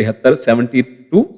73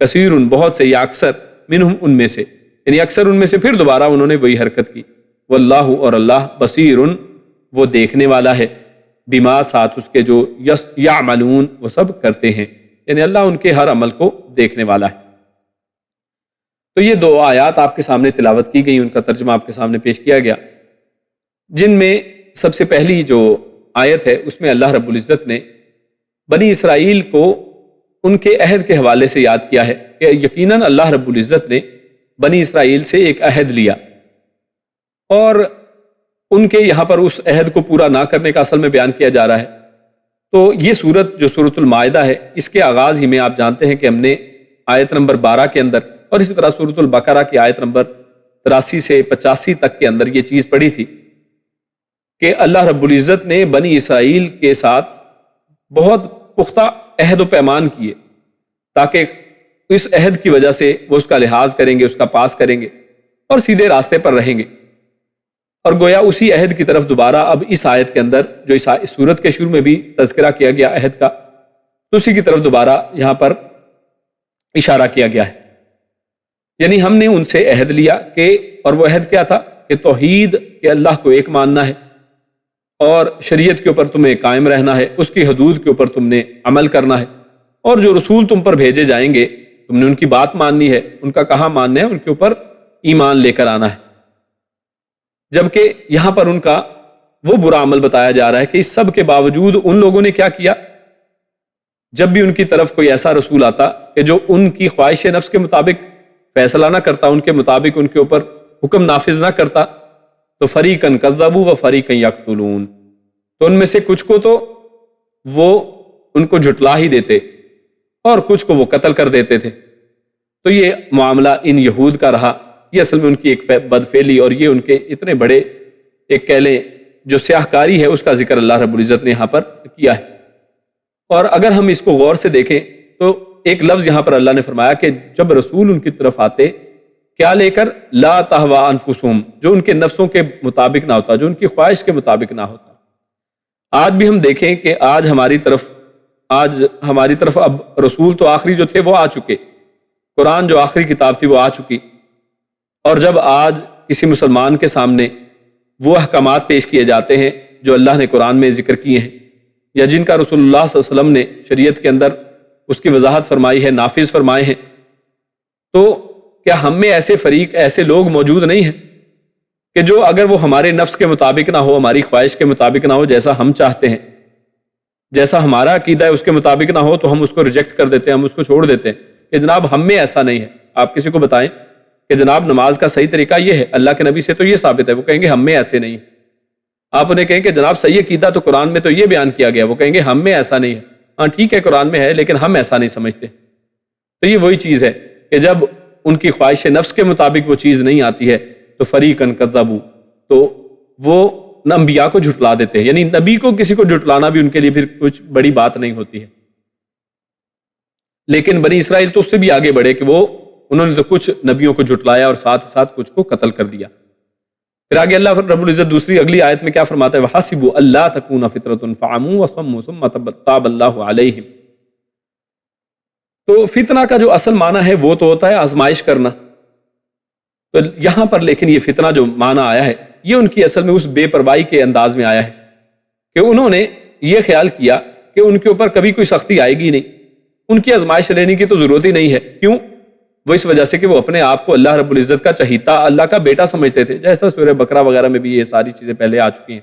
کثیر بہت سے، یا اکثر، منہم ان میں سے، یعنی اکثر ان میں سے پھر دوبارہ انہوں نے وہی حرکت کی. واللہ اور اللہ بصیر وہ دیکھنے والا ہے، بما ساتھ اس کے جو یعملون وہ سب کرتے ہیں، یعنی اللہ ان کے ہر عمل کو دیکھنے والا ہے. تو یہ 2 آیات آپ کے سامنے تلاوت کی گئی، ان کا ترجمہ آپ کے سامنے پیش کیا گیا، جن میں سب سے پہلی جو آیت ہے اس میں اللہ رب العزت نے بنی اسرائیل کو ان کے عہد کے حوالے سے یاد کیا ہے کہ یقیناً اللہ رب العزت نے بنی اسرائیل سے ایک عہد لیا، اور ان کے یہاں پر اس عہد کو پورا نہ کرنے کا اصل میں بیان کیا جا رہا ہے. تو یہ سورت جو سورۃ المائدہ ہے، اس کے آغاز ہی میں آپ جانتے ہیں کہ ہم نے آیت نمبر 12 کے اندر، اور اسی طرح سورۃ البقرہ کی آیت نمبر 83 سے 85 تک کے اندر یہ چیز پڑھی تھی کہ اللہ رب العزت نے بنی اسرائیل کے ساتھ بہت پختہ عہد و پیمان کیے، تاکہ اس عہد کی وجہ سے وہ اس کا لحاظ کریں گے، اس کا پاس کریں گے اور سیدھے راستے پر رہیں گے. اور گویا اسی عہد کی طرف دوبارہ اب اس آیت کے اندر جو اس سورت کے شروع میں بھی تذکرہ کیا گیا عہد کا، تو اسی کی طرف دوبارہ یہاں پر اشارہ کیا گیا ہے. یعنی ہم نے ان سے عہد لیا کہ، اور وہ عہد کیا تھا کہ توحید کہ اللہ کو ایک ماننا ہے، اور شریعت کے اوپر تمہیں قائم رہنا ہے، اس کی حدود کے اوپر تم نے عمل کرنا ہے، اور جو رسول تم پر بھیجے جائیں گے تم نے ان کی بات ماننی ہے، ان کا کہا ماننا ہے، ان کے اوپر ایمان لے کر آنا ہے. جبکہ یہاں پر ان کا وہ برا عمل بتایا جا رہا ہے کہ اس سب کے باوجود ان لوگوں نے کیا کیا، جب بھی ان کی طرف کوئی ایسا رسول آتا کہ جو ان کی خواہش نفس کے مطابق فیصلہ نہ کرتا، ان کے مطابق ان کے اوپر حکم نافذ نہ کرتا، تو فریقاً کذبوا و فریقاً یقتلون، تو ان میں سے کچھ کو تو وہ ان کو جھٹلا ہی دیتے اور کچھ کو وہ قتل کر دیتے تھے. تو یہ معاملہ ان یہود کا رہا. یہ اصل میں ان کی ایک بدفعلی اور یہ ان کے اتنے بڑے ایک کہہ لیں جو سیاہ کاری ہے اس کا ذکر اللہ رب العزت نے یہاں پر کیا ہے. اور اگر ہم اس کو غور سے دیکھیں تو ایک لفظ یہاں پر اللہ نے فرمایا کہ جب رسول ان کی طرف آتے کیا لے کر، لا تہوی انفسہم، جو ان کے نفسوں کے مطابق نہ ہوتا، جو ان کی خواہش کے مطابق نہ ہوتا. آج بھی ہم دیکھیں کہ آج ہماری طرف اب رسول تو آخری جو تھے وہ آ چکے، قرآن جو آخری کتاب تھی وہ آ چکی، اور جب آج کسی مسلمان کے سامنے وہ احکامات پیش کیے جاتے ہیں جو اللہ نے قرآن میں ذکر کیے ہیں یا جن کا رسول اللہ صلی اللہ علیہ وسلم نے شریعت کے اندر اس کی وضاحت فرمائی ہے، نافذ فرمائے ہیں، تو کیا ہم میں ایسے فریق، ایسے لوگ موجود نہیں ہیں کہ جو اگر وہ ہمارے نفس کے مطابق نہ ہو، ہماری خواہش کے مطابق نہ ہو، جیسا ہم چاہتے ہیں، جیسا ہمارا عقیدہ ہے اس کے مطابق نہ ہو، تو ہم اس کو ریجیکٹ کر دیتے ہیں، ہم اس کو چھوڑ دیتے ہیں کہ جناب ہم میں ایسا نہیں ہے. آپ کسی کو بتائیں کہ جناب نماز کا صحیح طریقہ یہ ہے، اللہ کے نبی سے تو یہ ثابت ہے، وہ کہیں گے ہم میں ایسے نہیں ہے. آپ انہیں کہیں کہ جناب صحیح عقیدہ تو قرآن میں تو یہ بیان کیا گیا، وہ کہیں گے ہم میں ایسا نہیں ہے. ہاں ٹھیک ہے قرآن میں ہے لیکن ہم ایسا نہیں سمجھتے. تو یہ وہی چیز ہے کہ جب ان کی خواہش نفس کے مطابق وہ چیز نہیں آتی ہے تو فریقاً کذبوا، تو وہ انبیاء کو جھٹلا دیتے ہیں. یعنی نبی کو کسی کو جھٹلانا بھی ان کے لیے پھر کچھ بڑی بات نہیں ہوتی ہے. لیکن بنی اسرائیل تو اس سے بھی آگے بڑھے کہ انہوں نے تو کچھ نبیوں کو جھٹلایا اور ساتھ ساتھ کچھ کو قتل کر دیا. پھر آگے اللہ رب العزت دوسری اگلی آیت میں کیا فرماتا ہے، وَحَسِبُوا أَلَّا تَكُونَ فِتْنَةٌ فَعَمُوا وَصَمُّوا ثُمَّ تَابَ اللَّهُ عَلَيْهِمْ. تو فتنہ کا جو اصل معنی ہے وہ تو ہوتا ہے آزمائش کرنا. تو یہاں پر لیکن یہ فتنہ جو معنی آیا ہے یہ ان کی اصل میں اس بے پرواہی کے انداز میں آیا ہے کہ انہوں نے یہ خیال کیا کہ ان کے اوپر کبھی کوئی سختی آئے گی نہیں، ان کی آزمائش لینے کی تو ضرورت ہی نہیں ہے. کیوں؟ وہ اس وجہ سے کہ وہ اپنے آپ کو اللہ رب العزت کا چہیتا، اللہ کا بیٹا سمجھتے تھے. جیسا سورہ بقرہ وغیرہ میں بھی یہ ساری چیزیں پہلے آ چکی ہیں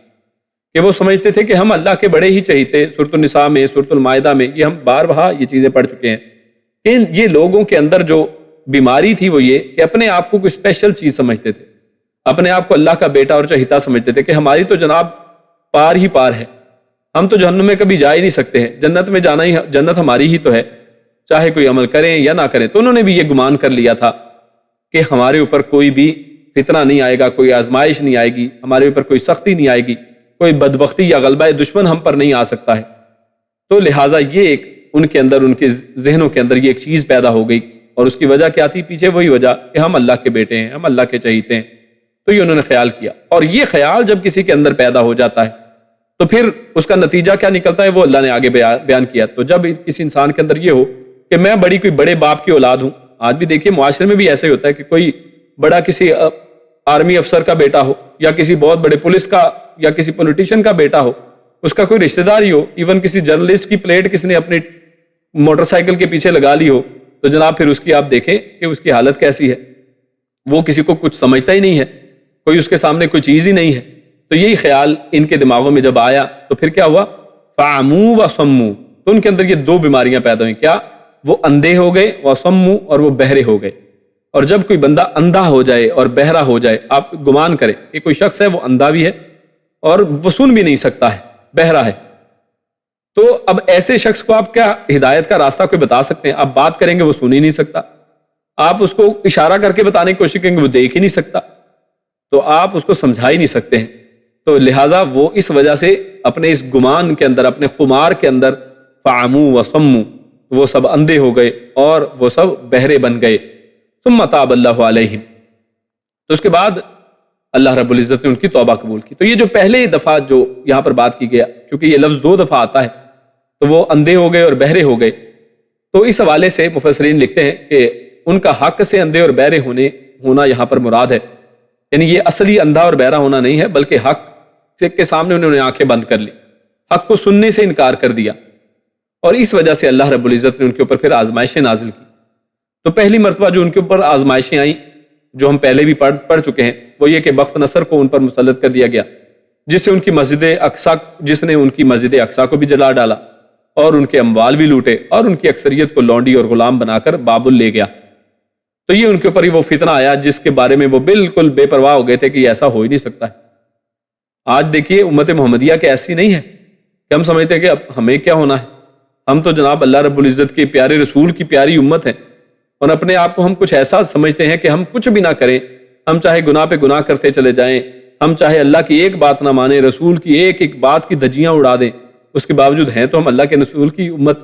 کہ وہ سمجھتے تھے کہ ہم اللہ کے بڑے ہی چہیتے. سورۃ النساء میں، سورۃ المائدہ میں یہ ہم بار بار یہ چیزیں پڑھ چکے ہیں کہ یہ لوگوں کے اندر جو بیماری تھی وہ یہ کہ اپنے آپ کو کوئی اسپیشل چیز سمجھتے تھے، اپنے آپ کو اللہ کا بیٹا اور چہیتا سمجھتے تھے کہ ہماری تو جناب پار ہی پار ہے، ہم تو جہنم میں کبھی جا ہی نہیں سکتے ہیں، جنت میں جانا ہی، جنت ہماری ہی تو ہے، چاہے کوئی عمل کریں یا نہ کریں. تو انہوں نے بھی یہ گمان کر لیا تھا کہ ہمارے اوپر کوئی بھی فتنہ نہیں آئے گا، کوئی آزمائش نہیں آئے گی، ہمارے اوپر کوئی سختی نہیں آئے گی، کوئی بدبختی یا غلبہ دشمن ہم پر نہیں آ سکتا ہے. تو لہٰذا یہ ایک ان کے اندر، ان کے ذہنوں کے اندر یہ ایک چیز پیدا ہو گئی. اور اس کی وجہ کیا تھی؟ پیچھے وہی وجہ کہ ہم اللہ کے بیٹے ہیں، ہم اللہ کے چہیتے ہیں. تو یہ انہوں نے خیال کیا، اور یہ خیال جب کسی کے اندر پیدا ہو جاتا ہے تو پھر اس کا نتیجہ کیا نکلتا ہے وہ اللہ نے آگے بیان کیا. تو جب کسی انسان کے اندر یہ ہو کہ میں کوئی بڑے باپ کی اولاد ہوں. آج بھی دیکھیے معاشرے میں بھی ایسا ہی ہوتا ہے کہ کوئی بڑا کسی آرمی افسر کا بیٹا ہو یا کسی بہت بڑے پولیس کا یا کسی پولیٹیشین کا بیٹا ہو, اس کا کوئی رشتہ دار ہی ہو, ایون کسی جرنلسٹ کی پلیٹ کس نے اپنی موٹر سائیکل کے پیچھے لگا لی ہو, تو جناب پھر اس کی آپ دیکھیں کہ اس کی حالت کیسی ہے. وہ کسی کو کچھ سمجھتا ہی نہیں ہے, کوئی اس کے سامنے کوئی چیز ہی نہیں ہے. تو یہی خیال ان کے دماغوں میں جب آیا تو پھر کیا ہوا, فعمو و سمو, تو ان کے اندر یہ دو بیماریاں پیدا ہوئیں. کیا؟ وہ اندھے ہو گئے, وسمو, اور وہ بہرے ہو گئے. اور جب کوئی بندہ اندھا ہو جائے اور بہرا ہو جائے, آپ گمان کریں کہ کوئی شخص ہے وہ اندھا بھی ہے اور وہ سن بھی نہیں سکتا ہے, بہرا ہے, تو اب ایسے شخص کو آپ کیا ہدایت کا راستہ کوئی بتا سکتے ہیں؟ آپ بات کریں گے وہ سن ہی نہیں سکتا, آپ اس کو اشارہ کر کے بتانے کی کوشش کریں گے وہ دیکھ ہی نہیں سکتا, تو آپ اس کو سمجھا ہی نہیں سکتے ہیں. تو لہٰذا وہ اس وجہ سے اپنے اس گمان کے اندر, اپنے خمار کے اندر, فعمو و سمو, وہ سب اندھے ہو گئے اور وہ سب بہرے بن گئے. ثم تاب اللہ علیہم, تو اس کے بعد اللہ رب العزت نے ان کی توبہ قبول کی. تو یہ جو پہلے دفعہ جو یہاں پر بات کی گیا, کیونکہ یہ لفظ 2 دفعہ آتا ہے, تو وہ اندھے ہو گئے اور بہرے ہو گئے. تو اس حوالے سے مفسرین لکھتے ہیں کہ ان کا حق سے اندھے اور بہرے ہونا یہاں پر مراد ہے. یعنی یہ اصلی اندھا اور بہرا ہونا نہیں ہے, بلکہ حق کے سامنے انہوں نے آنکھیں بند کر لی, حق کو سننے سے انکار کر دیا, اور اس وجہ سے اللہ رب العزت نے ان کے اوپر پھر آزمائشیں نازل کی. تو پہلی مرتبہ جو ان کے اوپر آزمائشیں آئیں, جو ہم پہلے بھی پڑھ چکے ہیں, وہ یہ کہ بخت نصر کو ان پر مسلط کر دیا گیا, جس نے ان کی مسجد اقصی کو بھی جلا ڈالا اور ان کے اموال بھی لوٹے اور ان کی اکثریت کو لونڈی اور غلام بنا کر بابل لے گیا. تو یہ ان کے اوپر ہی وہ فتنہ آیا جس کے بارے میں وہ بالکل بے پرواہ ہو گئے تھے کہ یہ ایسا ہو ہی نہیں سکتا ہے. آج دیکھیے امت محمدیہ کے ایسی نہیں ہے کہ ہم سمجھتے ہیں کہ اب ہمیں کیا ہونا ہے, ہم تو جناب اللہ رب العزت کے پیارے رسول کی پیاری امت ہیں, اور اپنے آپ کو ہم کچھ ایسا سمجھتے ہیں کہ ہم کچھ بھی نہ کریں, ہم چاہے گناہ پہ گناہ کرتے چلے جائیں, ہم چاہے اللہ کی ایک بات نہ مانیں, رسول کی ایک بات کی دھجیاں اڑا دیں, اس کے باوجود ہیں تو ہم اللہ کے رسول کی امت.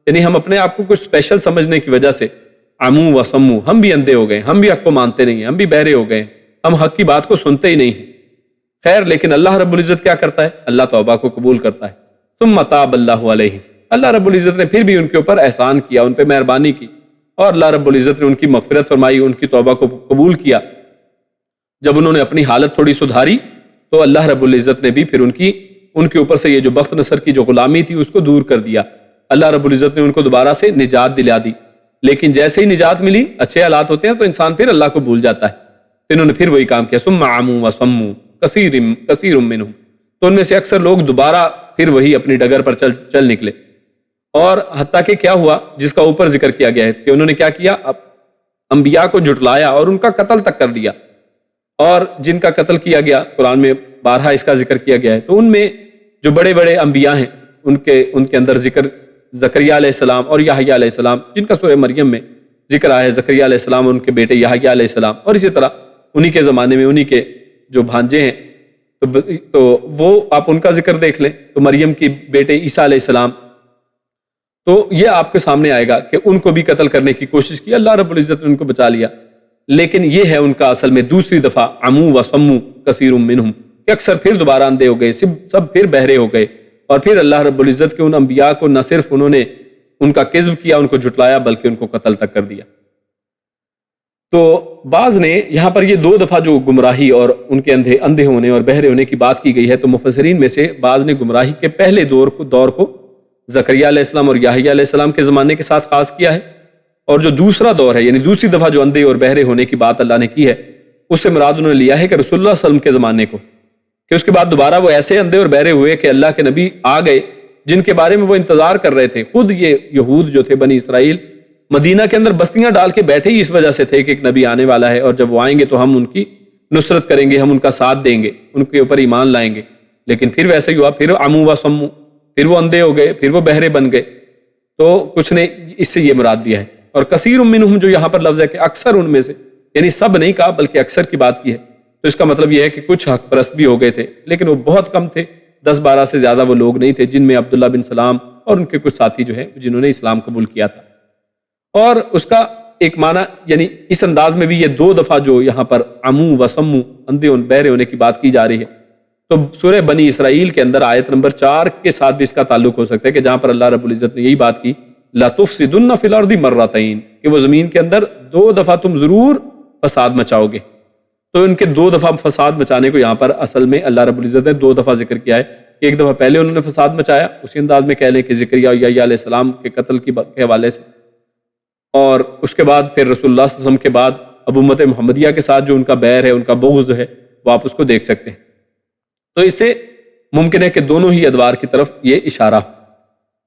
یعنی ہم اپنے آپ کو کچھ اسپیشل سمجھنے کی وجہ سے عمو و سمو, ہم بھی اندھے ہو گئے, ہم بھی حق کو مانتے نہیں ہیں, ہم بھی بہرے ہو گئے, ہم حق کی بات کو سنتے ہی نہیں ہیں. خیر, لیکن اللہ رب العزت کیا کرتا ہے؟ اللہ توبہ کو قبول کرتا ہے. ثم تاب اللہ علیہم, اللہ رب العزت نے پھر بھی ان کے اوپر احسان کیا, ان پہ مہربانی کی, اور اللہ رب العزت نے ان کی مغفرت فرمائی, ان کی توبہ کو قبول کیا. جب انہوں نے اپنی حالت تھوڑی سدھاری تو اللہ رب العزت نے بھی پھر ان کے اوپر سے یہ جو بخت نصر کی جو غلامی تھی اس کو دور کر دیا. اللہ رب العزت نے ان کو دوبارہ سے نجات دلا دی. لیکن جیسے ہی نجات ملی, اچھے حالات ہوتے ہیں تو انسان پھر اللہ کو بھول جاتا ہے. تو انہوں نے پھر وہی کام کیا, ثم عموا وصموا کثیر منہم, تو ان میں سے اکثر لوگ دوبارہ پھر وہی اپنی ڈگر پر چل نکلے. اور حتیٰ کہ کیا ہوا جس کا اوپر ذکر کیا گیا ہے کہ انہوں نے کیا کیا, انبیاء کو جھٹلایا اور ان کا قتل تک کر دیا. اور جن کا قتل کیا گیا قرآن میں بارہا اس کا ذکر کیا گیا ہے, تو ان میں جو بڑے بڑے انبیاء ہیں ان کے اندر ذکر زکریہ علیہ السلام اور یحییٰ علیہ السلام, جن کا سورہ مریم میں ذکر آیا ہے. زکریہ علیہ السلام اور ان کے بیٹے یحییٰ علیہ السلام, اور اسی طرح انہی کے زمانے میں انہی کے جو بھانجے ہیں تو وہ آپ ان کا ذکر دیکھ لیں. تو مریم کی بیٹے عیسیٰ علیہ السلام, تو یہ آپ کے سامنے آئے گا کہ ان کو بھی قتل کرنے کی کوشش کی, اللہ رب العزت نے ان کو بچا لیا. لیکن یہ ہے ان کا اصل میں دوسری دفعہ عمو و سمو کثیر منہم, کہ اکثر پھر دوبارہ اندھے ہو گئے, سب پھر بہرے ہو گئے, اور پھر اللہ رب العزت کے ان انبیاء کو نہ صرف انہوں نے ان کا کذب کیا, ان کو جھٹلایا, بلکہ ان کو قتل تک کر دیا. تو بعض نے یہاں پر یہ 2 دفعہ جو گمراہی اور ان کے اندھے ہونے اور بہرے ہونے کی بات کی گئی ہے, تو مفسرین میں سے بعض نے گمراہی کے پہلے دور کو زکریا علیہ السلام اور یحییٰ علیہ السلام کے زمانے کے ساتھ خاص کیا ہے, اور جو دوسرا دور ہے یعنی دوسری دفعہ جو اندھے اور بہرے ہونے کی بات اللہ نے کی ہے, اس سے مراد انہوں نے لیا ہے کہ رسول اللہ صلی اللہ علیہ وسلم کے زمانے کو, کہ اس کے بعد دوبارہ وہ ایسے اندھے اور بہرے ہوئے کہ اللہ کے نبی آ گئے جن کے بارے میں وہ انتظار کر رہے تھے. خود یہ یہود جو تھے بنی اسرائیل مدینہ کے اندر بستیاں ڈال کے بیٹھے ہی اس وجہ سے تھے کہ ایک نبی آنے والا ہے, اور جب وہ آئیں گے تو ہم ان کی نصرت کریں گے, ہم ان کا ساتھ دیں گے, ان کے اوپر ایمان لائیں گے. لیکن پھر ویسے ہی ہوا, پھر عمو و سمو, پھر وہ اندھے ہو گئے, پھر وہ بہرے بن گئے. تو کچھ نے اس سے یہ مراد دیا ہے. اور کثیر منہم جو یہاں پر لفظ ہے کہ اکثر ان میں سے, یعنی سب نہیں کہا بلکہ اکثر کی بات کی ہے, تو اس کا مطلب یہ ہے کہ کچھ حق پرست بھی ہو گئے تھے, لیکن وہ بہت کم تھے, 10-12 سے زیادہ وہ لوگ نہیں تھے, جن میں عبداللہ بن سلام اور ان کے کچھ ساتھی جو ہیں جنہوں نے اسلام قبول کیا تھا. اور اس کا ایک معنی یعنی اس انداز میں بھی یہ 2 دفعہ جو یہاں پر عمو و سمو اندھے اور بہرے ہونے کی بات کی جا رہی ہے, تو سورہ بنی اسرائیل کے اندر آیت نمبر 4 کے ساتھ بھی اس کا تعلق ہو سکتا ہے کہ جہاں پر اللہ رب العزت نے یہی بات کی لَتُفْسِدُنَّ فِي الْأَرْضِ مَرَّتَيْن، کہ وہ زمین کے اندر 2 دفعہ تم ضرور فساد مچاؤ گے۔ تو ان کے 2 دفعہ فساد مچانے کو یہاں پر اصل میں اللہ رب العزت نے 2 دفعہ ذکر کیا ہے۔ ایک دفعہ پہلے انہوں نے فساد مچایا، اسی انداز میں کہہ لیں کہ زکریا اور یحییٰ علیہ السلام کے قتل کے حوالے سے، اور اس کے بعد پھر رسول اللہ صلی اللہ علیہ وسلم کے بعد اب امت محمدیہ کے ساتھ جو ان کا بیر ہے، ان کا بغض ہے، وہ آپ اس کو دیکھ سکتے ہیں۔ تو اس سے ممکن ہے کہ دونوں ہی ادوار کی طرف یہ اشارہ۔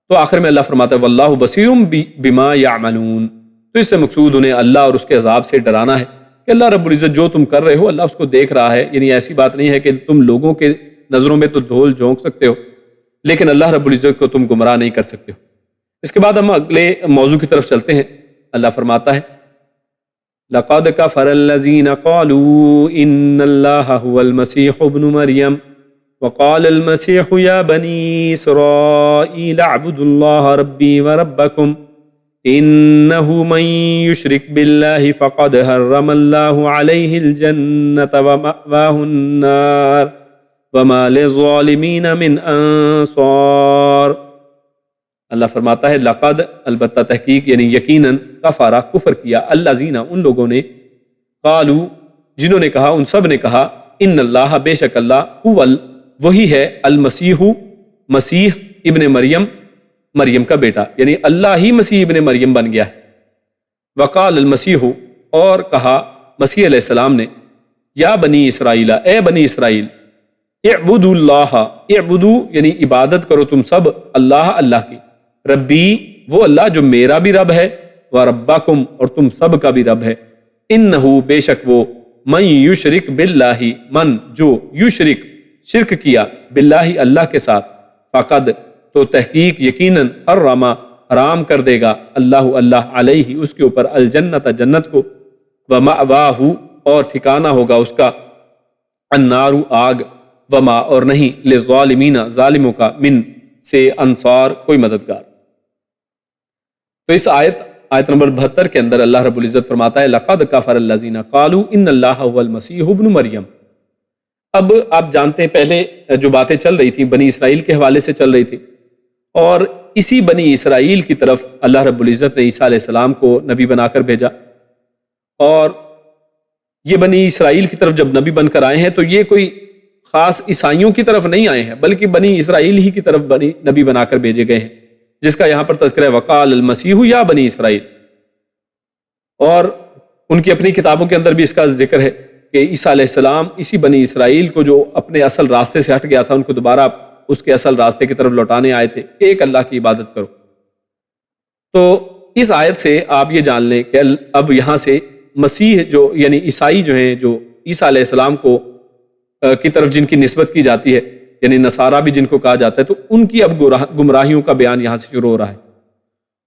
تو آخر میں اللہ فرماتا ہے واللہ بصیر بما یعملون، تو اس سے مقصود انہیں اللہ اور اس کے عذاب سے ڈرانا ہے کہ اللہ رب العزت جو تم کر رہے ہو اللہ اس کو دیکھ رہا ہے۔ یعنی ایسی بات نہیں ہے کہ تم لوگوں کے نظروں میں تو دھول جھونک سکتے ہو لیکن اللہ رب العزت کو تم گمراہ نہیں کر سکتے ہو۔ اس کے بعد ہم اگلے موضوع کی طرف چلتے ہیں۔ اللہ فرماتا ہے لقد كفر الذين قالوا ان الله هو المسيح ابن مريم وقال المسيح يا بني اسرائيل اعبدوا الله ربي وربكم انه من يشرك بالله فقد حرم الله عليه الجنة ومأواه النار وما للظالمين من انصار۔ اللہ فرماتا ہے لقد، البتہ تحقیق یعنی یقیناً، کفارہ کفر کیا، الذین ان لوگوں نے، قالو جنہوں نے کہا، ان سب نے کہا، ان اللہ بے شک اللہ، وہی ہے، المسیح مسیح ابن مریم، مریم کا بیٹا، یعنی اللہ ہی مسیح ابن مریم بن گیا ہے۔ وقال المسیح، اور کہا مسیح علیہ السلام نے، یا بنی اسرائیل، اے بنی اسرائیل، اعبدوا اللہ، اعبدو یعنی عبادت کرو تم سب اللہ، اللہ کی، ربی وہ اللہ جو میرا بھی رب ہے، وربکم اور تم سب کا بھی رب ہے، انہو بے شک وہ، من یشرک باللہ من جو یشرک شرک کیا، باللہ اللہ کے ساتھ، فقد تو تحقیق یقیناً، حرم حرام کر دے گا، اللہ اللہ علیہ اس کے اوپر، الجنت جنت کو، ومأواہ اور ٹھکانہ ہوگا اس کا، النار آگ، وما اور نہیں، للظالمین ظالموں کا، من سے انصار کوئی مددگار۔ تو اس آیت نمبر 72 کے اندر اللہ رب العزت فرماتا ہے لقد کفر الذین قالوا ان اللہ هو المسیح ابن مریم۔ اب آپ جانتے ہیں پہلے جو باتیں چل رہی تھیں بنی اسرائیل کے حوالے سے چل رہی تھی، اور اسی بنی اسرائیل کی طرف اللہ رب العزت نے عیسیٰ علیہ السلام کو نبی بنا کر بھیجا، اور یہ بنی اسرائیل کی طرف جب نبی بن کر آئے ہیں تو یہ کوئی خاص عیسائیوں کی طرف نہیں آئے ہیں بلکہ بنی اسرائیل ہی کی طرف نبی بنا کر بھیجے گئے ہیں، جس کا یہاں پر تذکرہ ہے وقال المسیح یا بنی اسرائیل، اور ان کی اپنی کتابوں کے اندر بھی اس کا ذکر ہے کہ عیسیٰ علیہ السلام اسی بنی اسرائیل کو جو اپنے اصل راستے سے ہٹ گیا تھا ان کو دوبارہ اس کے اصل راستے کی طرف لوٹانے آئے تھے، ایک اللہ کی عبادت کرو۔ تو اس آیت سے آپ یہ جان لیں کہ اب یہاں سے مسیح جو یعنی عیسائی جو ہیں، جو عیسیٰ علیہ السلام کو کی طرف جن کی نسبت کی جاتی ہے، یعنی نصارہ بھی جن کو کہا جاتا ہے، تو ان کی اب گمراہیوں کا بیان یہاں سے شروع ہو رہا ہے،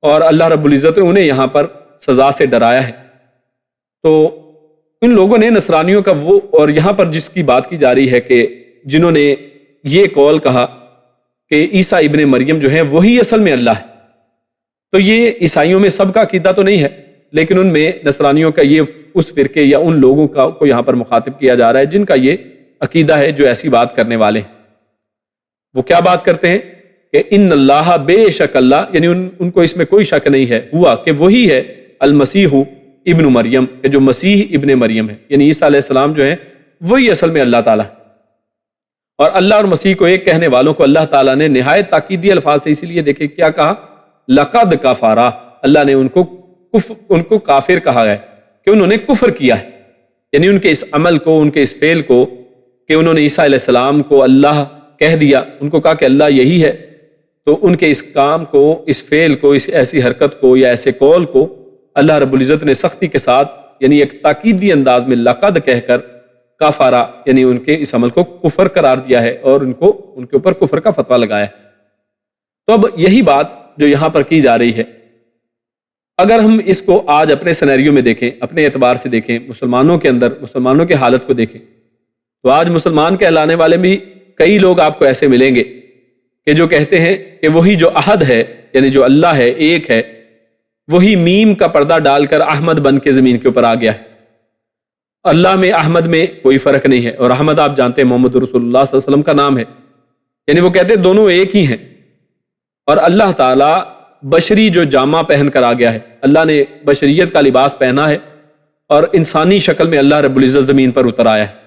اور اللہ رب العزت نے انہیں یہاں پر سزا سے ڈرایا ہے۔ تو ان لوگوں نے نصرانیوں کا وہ، اور یہاں پر جس کی بات کی جا رہی ہے کہ جنہوں نے یہ قول کہا کہ عیسیٰ ابن مریم جو ہے وہی اصل میں اللہ ہے، تو یہ عیسائیوں میں سب کا عقیدہ تو نہیں ہے، لیکن ان میں نصرانیوں کا یہ اس فرقے یا ان لوگوں کو یہاں پر مخاطب کیا جا رہا ہے جن کا یہ عقیدہ ہے، جو ایسی بات کرنے والے ہیں۔ وہ کیا بات کرتے ہیں کہ ان اللہ بے شک اللہ، یعنی ان کو اس میں کوئی شک نہیں ہے، ہوا کہ وہی ہے المسیح ابن مریم، کہ جو مسیح ابن مریم ہے، یعنی عیسیٰ علیہ السلام جو ہیں وہی اصل میں اللہ تعالیٰ ہے۔ اور اللہ اور مسیح کو ایک کہنے والوں کو اللہ تعالیٰ نے نہایت تاکیدی الفاظ سے اسی لیے دیکھیں کیا کہا، لقد کفرا، اللہ نے ان کو کافر کہا ہے کہ انہوں نے کفر کیا ہے، یعنی ان کے اس عمل کو، ان کے اس فعل کو کہ انہوں نے عیسیٰ علیہ السلام کو اللہ کہہ دیا، ان کو کہا کہ اللہ یہی ہے، تو ان کے اس کام کو، اس فعل کو، اس ایسی حرکت کو یا ایسے قول کو اللہ رب العزت نے سختی کے ساتھ، یعنی ایک تاکیدی انداز میں لقد کہہ کر کافارہ، یعنی ان کے اس عمل کو کفر قرار دیا ہے اور ان کے اوپر کفر کا فتویٰ لگایا ہے۔ تو اب یہی بات جو یہاں پر کی جا رہی ہے، اگر ہم اس کو آج اپنے سینیریو میں دیکھیں، اپنے اعتبار سے دیکھیں، مسلمانوں کے اندر، مسلمانوں کی حالت کو دیکھیں، تو آج مسلمان کہلانے والے بھی کئی لوگ آپ کو ایسے ملیں گے کہ جو کہتے ہیں کہ وہی جو احد ہے، یعنی جو اللہ ہے، ایک ہے، وہی میم کا پردہ ڈال کر احمد بن کے زمین کے اوپر آ گیا ہے۔ اللہ میں احمد میں کوئی فرق نہیں ہے، اور احمد آپ جانتے ہیں محمد رسول اللہ صلی اللہ علیہ وسلم کا نام ہے، یعنی وہ کہتے ہیں دونوں ایک ہی ہیں، اور اللہ تعالیٰ بشری جو جامہ پہن کر آ گیا ہے، اللہ نے بشریت کا لباس پہنا ہے اور انسانی شکل میں اللہ رب العزت زمین پر اتر آیا ہے۔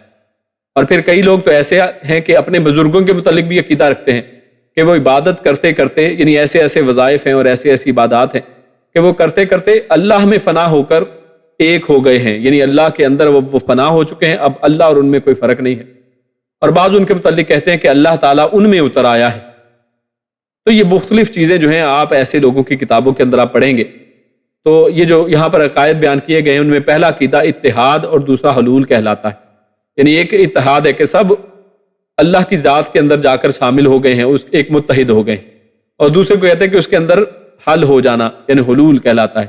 اور پھر کئی لوگ تو ایسے ہیں کہ اپنے بزرگوں کے متعلق بھی عقیدہ رکھتے ہیں کہ وہ عبادت کرتے کرتے، یعنی ایسے ایسے وظائف ہیں اور ایسی ایسی عبادات ہیں کہ وہ کرتے کرتے اللہ میں فنا ہو کر ایک ہو گئے ہیں، یعنی اللہ کے اندر وہ فنا ہو چکے ہیں، اب اللہ اور ان میں کوئی فرق نہیں ہے۔ اور بعض ان کے متعلق کہتے ہیں کہ اللہ تعالیٰ ان میں اتر آیا ہے۔ تو یہ مختلف چیزیں جو ہیں آپ ایسے لوگوں کی کتابوں کے اندر آپ پڑھیں گے تو یہ جو یہاں پر عقائد بیان کیے گئے ہیں ان میں پہلا عقیدہ اتحاد اور دوسرا حلول کہلاتا ہے، یعنی ایک اتحاد ہے کہ سب اللہ کی ذات کے اندر جا کر شامل ہو گئے ہیں، اس ایک متحد ہو گئے ہیں، اور دوسرے کو کہتے ہیں کہ اس کے اندر حل ہو جانا، یعنی حلول کہلاتا ہے۔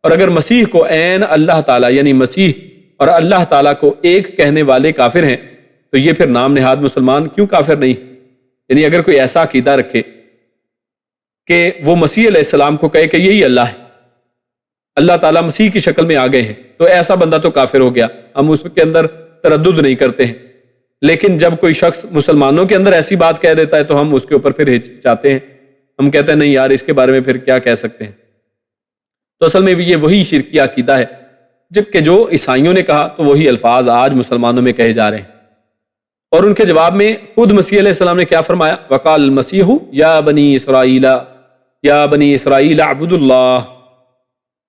اور اگر مسیح کو عین اللہ تعالیٰ یعنی مسیح اور اللہ تعالیٰ کو ایک کہنے والے کافر ہیں تو یہ پھر نام نہاد مسلمان کیوں کافر نہیں؟ یعنی اگر کوئی ایسا عقیدہ رکھے کہ وہ مسیح علیہ السلام کو کہے کہ یہی اللہ ہے، اللہ تعالیٰ مسیح کی شکل میں آ گئے ہیں، تو ایسا بندہ تو کافر ہو گیا، ہم اس کے اندر تردد نہیں کرتے ہیں۔ لیکن جب کوئی شخص مسلمانوں کے اندر ایسی بات کہہ دیتا ہے تو ہم اس کے اوپر پھر ہچکچاتے ہیں، ہم کہتے ہیں نہیں یار اس کے بارے میں پھر کیا کہہ سکتے ہیں۔ تو اصل میں یہ وہی شرکی عقیدہ ہے جبکہ جو عیسائیوں نے کہا تو وہی الفاظ آج مسلمانوں میں کہے جا رہے ہیں۔ اور ان کے جواب میں خود مسیح علیہ السلام نے کیا فرمایا؟ وقال المسیح یا بنی اسرائیل اعبدوا اللہ،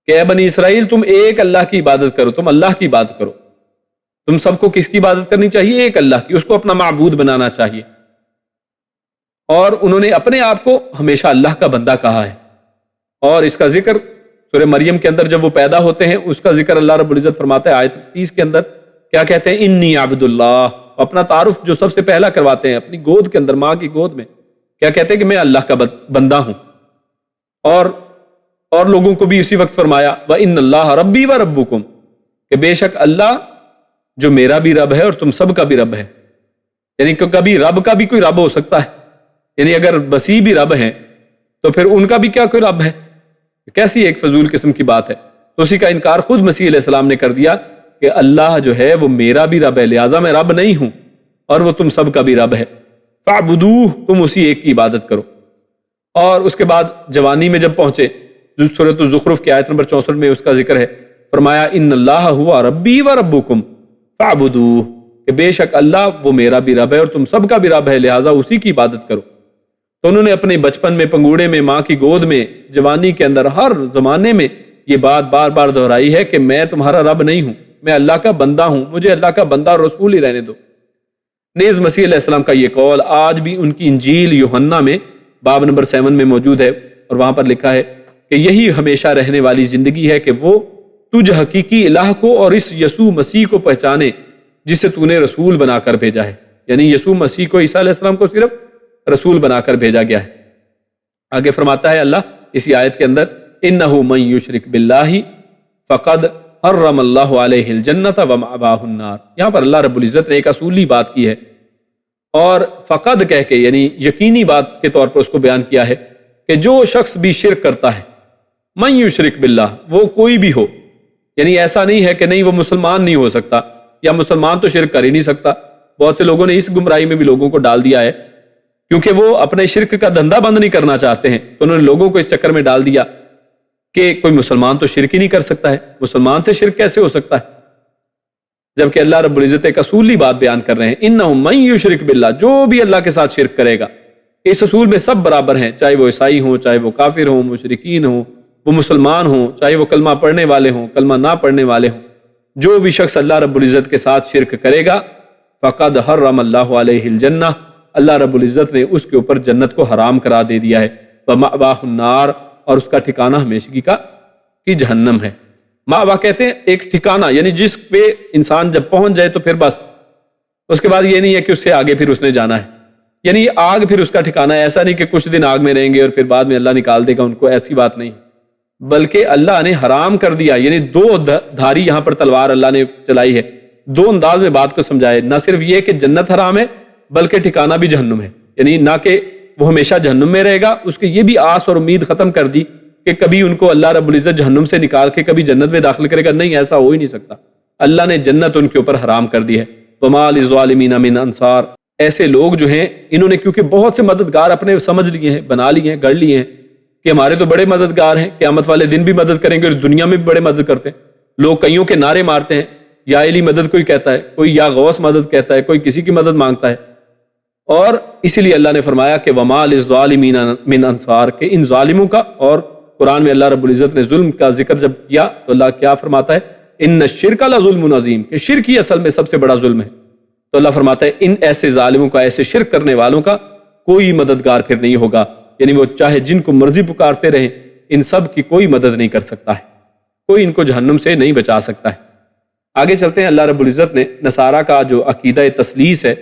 کہ اے بنی اسرائیل تم ایک اللہ کی عبادت کرو، تم اللہ کی عبادت کرو۔ تم سب کو کس کی عبادت کرنی چاہیے؟ ایک اللہ کی، اس کو اپنا معبود بنانا چاہیے۔ اور انہوں نے اپنے آپ کو ہمیشہ اللہ کا بندہ کہا ہے، اور اس کا ذکر سورہ مریم کے اندر جب وہ پیدا ہوتے ہیں اس کا ذکر اللہ رب العزت فرماتا ہے آیت 30 کے اندر، کیا کہتے ہیں؟ انی عبد اللہ، اپنا تعارف جو سب سے پہلا کرواتے ہیں اپنی گود کے اندر، ماں کی گود میں، کیا کہتے ہیں کہ میں اللہ کا بندہ ہوں۔ اور لوگوں کو بھی اسی وقت فرمایا وَإِنَّ اللَّهَ رَبِّي وَرَبُّكُمْ، کہ بے شک اللہ جو میرا بھی رب ہے اور تم سب کا بھی رب ہے۔ یعنی کہ کبھی رب کا بھی کوئی رب ہو سکتا ہے، یعنی اگر مسیح بھی رب ہیں تو پھر ان کا بھی کیا کوئی رب ہے؟ کیسی ایک فضول قسم کی بات ہے۔ تو اسی کا انکار خود مسیح علیہ السلام نے کر دیا کہ اللہ جو ہے وہ میرا بھی رب ہے، لہٰذا میں رب نہیں ہوں اور وہ تم سب کا بھی رب ہے، فاعبدوہ، تم اسی ایک کی عبادت کرو۔ اور اس کے بعد جوانی میں جب پہنچے سورۃ الزخرف کی آیت نمبر 64 میں اس کا ذکر ہے، فرمایا ان اللہ ہوا ربی و ربکم فاعبدوہ، کہ بے شک اللہ وہ میرا بھی رب ہے اور تم سب کا بھی رب ہے، لہٰذا اسی کی عبادت کرو۔ تو انہوں نے اپنے بچپن میں، پنگوڑے میں، ماں کی گود میں، جوانی کے اندر، ہر زمانے میں یہ بات بار بار دہرائی ہے کہ میں تمہارا رب نہیں ہوں، میں اللہ کا بندہ ہوں، مجھے اللہ کا بندہ اور رسول ہی رہنے دو۔ نیز مسیح علیہ السلام کا یہ قول آج بھی ان کی انجیل یوحنا میں باب نمبر 7 میں موجود ہے، اور وہاں پر لکھا ہے کہ یہی ہمیشہ رہنے والی زندگی ہے کہ وہ تجھ حقیقی الہ کو اور اس یسوع مسیح کو پہچانے جسے تو نے رسول بنا کر بھیجا ہے۔ یعنی یسوع مسیح کو، عیسیٰ علیہ السلام کو صرف رسول بنا کر بھیجا گیا ہے۔ آگے فرماتا ہے اللہ اسی آیت کے اندر انہ من یشرک باللہ فقد حرم اللہ علیہ الجنۃ ومأواہ النار۔ یہاں پر اللہ رب العزت نے ایک اصولی بات کی ہے اور فقد کہہ کے یعنی یقینی بات کے طور پر اس کو بیان کیا ہے کہ جو شخص بھی شرک کرتا ہے، من یشرک باللہ، وہ کوئی بھی ہو، یعنی ایسا نہیں ہے کہ نہیں وہ مسلمان نہیں ہو سکتا یا مسلمان تو شرک کر ہی نہیں سکتا۔ بہت سے لوگوں نے اس گمراہی میں بھی لوگوں کو ڈال دیا ہے کیونکہ وہ اپنے شرک کا دھندا بند نہیں کرنا چاہتے ہیں، تو انہوں نے لوگوں کو اس چکر میں ڈال دیا کہ کوئی مسلمان تو شرک ہی نہیں کر سکتا ہے، مسلمان سے شرک کیسے ہو سکتا ہے؟ جبکہ اللہ رب العزت ایک اصولی بات بیان کر رہے ہیں، انہ من یشرک باللہ، جو بھی اللہ کے ساتھ شرک کرے گا، اس اصول میں سب برابر ہیں، چاہے وہ عیسائی ہوں، چاہے وہ کافر ہوں، مشرکین ہوں، وہ مسلمان ہوں، چاہے وہ کلمہ پڑھنے والے ہوں، کلمہ نہ پڑھنے والے ہوں، جو بھی شخص اللہ رب العزت کے ساتھ شرک کرے گا فقد حرم اللہ علیہ الجنہ، اللہ رب العزت نے اس کے اوپر جنت کو حرام کرا دے دیا ہے، ومأواہ النار، اور اس کا ٹھکانہ ہمیشگی کی جہنم ہے۔ مأوا کہتے ہیں ایک ٹھکانہ، یعنی جس پہ انسان جب پہنچ جائے تو پھر بس اس کے بعد یہ نہیں ہے کہ اس سے آگے پھر اس نے جانا ہے، یعنی آگ پھر اس کا ٹھکانہ ہے، ایسا نہیں کہ کچھ دن آگ میں رہیں گے اور پھر بعد میں اللہ نکال دے گا ان کو، ایسی بات نہیں، بلکہ اللہ نے حرام کر دیا، یعنی دو دھاری یہاں پر تلوار اللہ نے چلائی ہے، دو انداز میں بات کو سمجھائے، نہ صرف یہ کہ جنت حرام ہے بلکہ ٹھکانہ بھی جہنم ہے، یعنی نہ کہ وہ ہمیشہ جہنم میں رہے گا، اس کی یہ بھی آس اور امید ختم کر دی کہ کبھی ان کو اللہ رب العزت جہنم سے نکال کے کبھی جنت میں داخل کرے گا، نہیں، ایسا ہو ہی نہیں سکتا، اللہ نے جنت ان کے اوپر حرام کر دی ہے۔ وَمَا لِلظَّالِمِينَ مِنْ أَنصَارٍ، ایسے لوگ جو ہیں انہوں نے کیونکہ بہت سے مددگار اپنے سمجھ لیے ہیں، بنا لیے ہیں، گڑھ لیے ہیں، کہ ہمارے تو بڑے مددگار ہیں، قیامت والے دن بھی مدد کریں گے اور دنیا میں بھی بڑے مدد کرتے ہیں. لوگ کئیوں کے نعرے مارتے ہیں، یا علی مدد کوئی کہتا ہے، کوئی یا غوث مدد کہتا ہے، کوئی کسی کی مدد مانگتا ہے. اور اسی لیے اللہ نے فرمایا کہ وَمَا لِلظَّالِمِينَ مِنْ انصار، کہ ان ظالموں کا، اور قرآن میں اللہ رب العزت نے ظلم کا ذکر جب کیا تو اللہ کیا فرماتا ہے؟ ان الشرک لظلم عظیم، کہ شرک ہی اصل میں سب سے بڑا ظلم ہے. تو اللہ فرماتا ہے ان ایسے ظالموں کا، ایسے شرک کرنے والوں کا کوئی مددگار پھر نہیں ہوگا. یعنی وہ چاہے جن کو مرضی پکارتے رہیں، ان سب کی کوئی مدد نہیں کر سکتا ہے، کوئی ان کو جہنم سے نہیں بچا سکتا ہے. آگے چلتے ہیں. اللہ رب العزت نے نصارہ کا جو عقیدہ تثلیث ہے،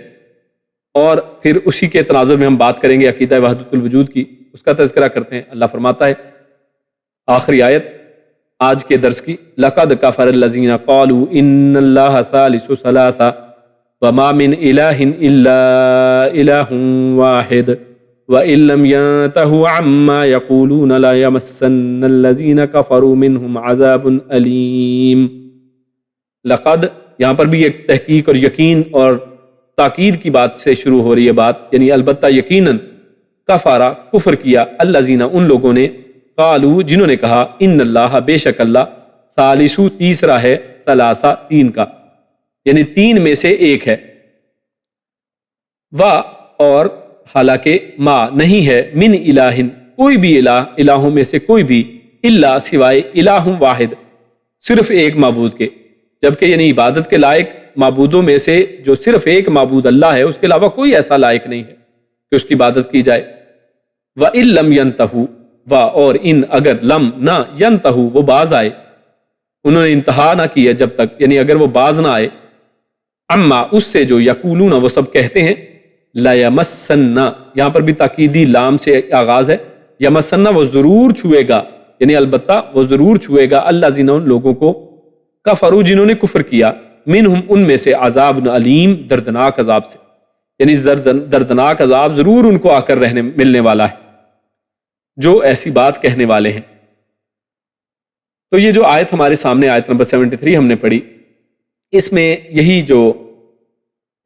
اور پھر اسی کے تناظر میں ہم بات کریں گے عقیدہ وحدت الوجود کی، اس کا تذکرہ کرتے ہیں. اللہ فرماتا ہے آخری آیت آج کے درس کی، لَقَدْ كَفَرَ الَّذِينَ قَالُوا إِنَّ اللَّهَ ثَالِثُ ثَلَاثَةٍ وَمَا مِنْ إِلَٰهٍ إِلَّا إِلَٰهٌ وَاحِدٌ وَإِن لَّمْ يَنتَهُوا عَمَّا يَقُولُونَ لَيَمَسَّنَّ الَّذِينَ كَفَرُوا مِنْهُمْ عَذَابٌ أَلِيمٌ. لقد یہاں پر بھی ایک تحقیق اور یقین اور تاکید کی بات سے شروع ہو رہی ہے بات، یعنی البتہ یقیناً کفارہ کفر کیا الذین ان لوگوں نے، قالو جنہوں نے کہا، ان اللہ بے شک اللہ، ثالثو تیسرا ہے، ثلاثہ تین کا، یعنی تین میں سے ایک ہے، و اور حالانکہ ما نہیں ہے، من الہ کوئی بھی الہ، الہوں میں سے کوئی بھی، الا سوائے الہ واحد صرف ایک معبود کے، جبکہ یعنی عبادت کے لائق معبودوں میں سے جو صرف ایک معبود اللہ ہے، اس کے علاوہ کوئی ایسا لائق نہیں ہے کہ اس کی عبادت کی جائے. وَإِن لَّمْ يَنْتَهُوا، اور ان اگر لم نہ يَنْتَهُوا وہ باز آئے، انہوں نے انتہا نہ کی ہے جب تک، یعنی اگر وہ باز نہ آئے، اما اس سے جو یقولون وہ سب کہتے ہیں، لَيَمَسَّنَّ یہاں پر بھی تاکیدی لام سے آغاز ہے، یمسنّ وہ ضرور چھوئے گا، یعنی البتہ وہ ضرور چھوئے گا، الذین ان لوگوں کو، کفروا جنہوں نے کفر کیا، منہم ان میں سے، عذاب علیم دردناک عذاب سے، یعنی دردناک عذاب ضرور ان کو آ کر ملنے والا ہے جو ایسی بات کہنے والے ہیں. تو یہ جو آیت ہمارے سامنے، آیت نمبر 73 ہم نے پڑھی، اس میں یہی جو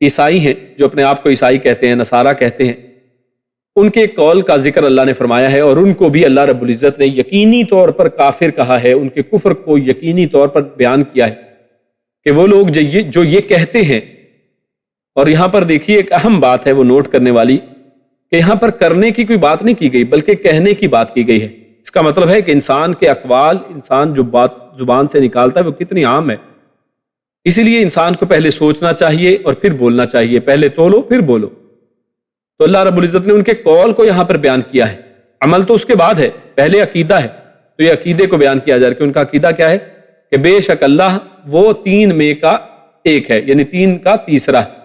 عیسائی ہیں، جو اپنے آپ کو عیسائی کہتے ہیں، نصارہ کہتے ہیں، ان کے قول کا ذکر اللہ نے فرمایا ہے، اور ان کو بھی اللہ رب العزت نے یقینی طور پر کافر کہا ہے، ان کے کفر کو یقینی طور پر بیان کیا ہے کہ وہ لوگ جو یہ کہتے ہیں. اور یہاں پر دیکھیے ایک اہم بات ہے وہ نوٹ کرنے والی، کہ یہاں پر کرنے کی کوئی بات نہیں کی گئی بلکہ کہنے کی بات کی گئی ہے. اس کا مطلب ہے کہ انسان کے اقوال، انسان جو بات زبان سے نکالتا ہے وہ کتنی عام ہے. اسی لیے انسان کو پہلے سوچنا چاہیے اور پھر بولنا چاہیے، پہلے تولو پھر بولو. تو اللہ رب العزت نے ان کے قول کو یہاں پر بیان کیا ہے، عمل تو اس کے بعد ہے، پہلے عقیدہ ہے، تو یہ عقیدے کو بیان کیا جا رہا ہے کہ ان کا عقیدہ کیا ہے، کہ بے شک اللہ وہ تین میں کا ایک ہے، یعنی تین کا تیسرا ہے.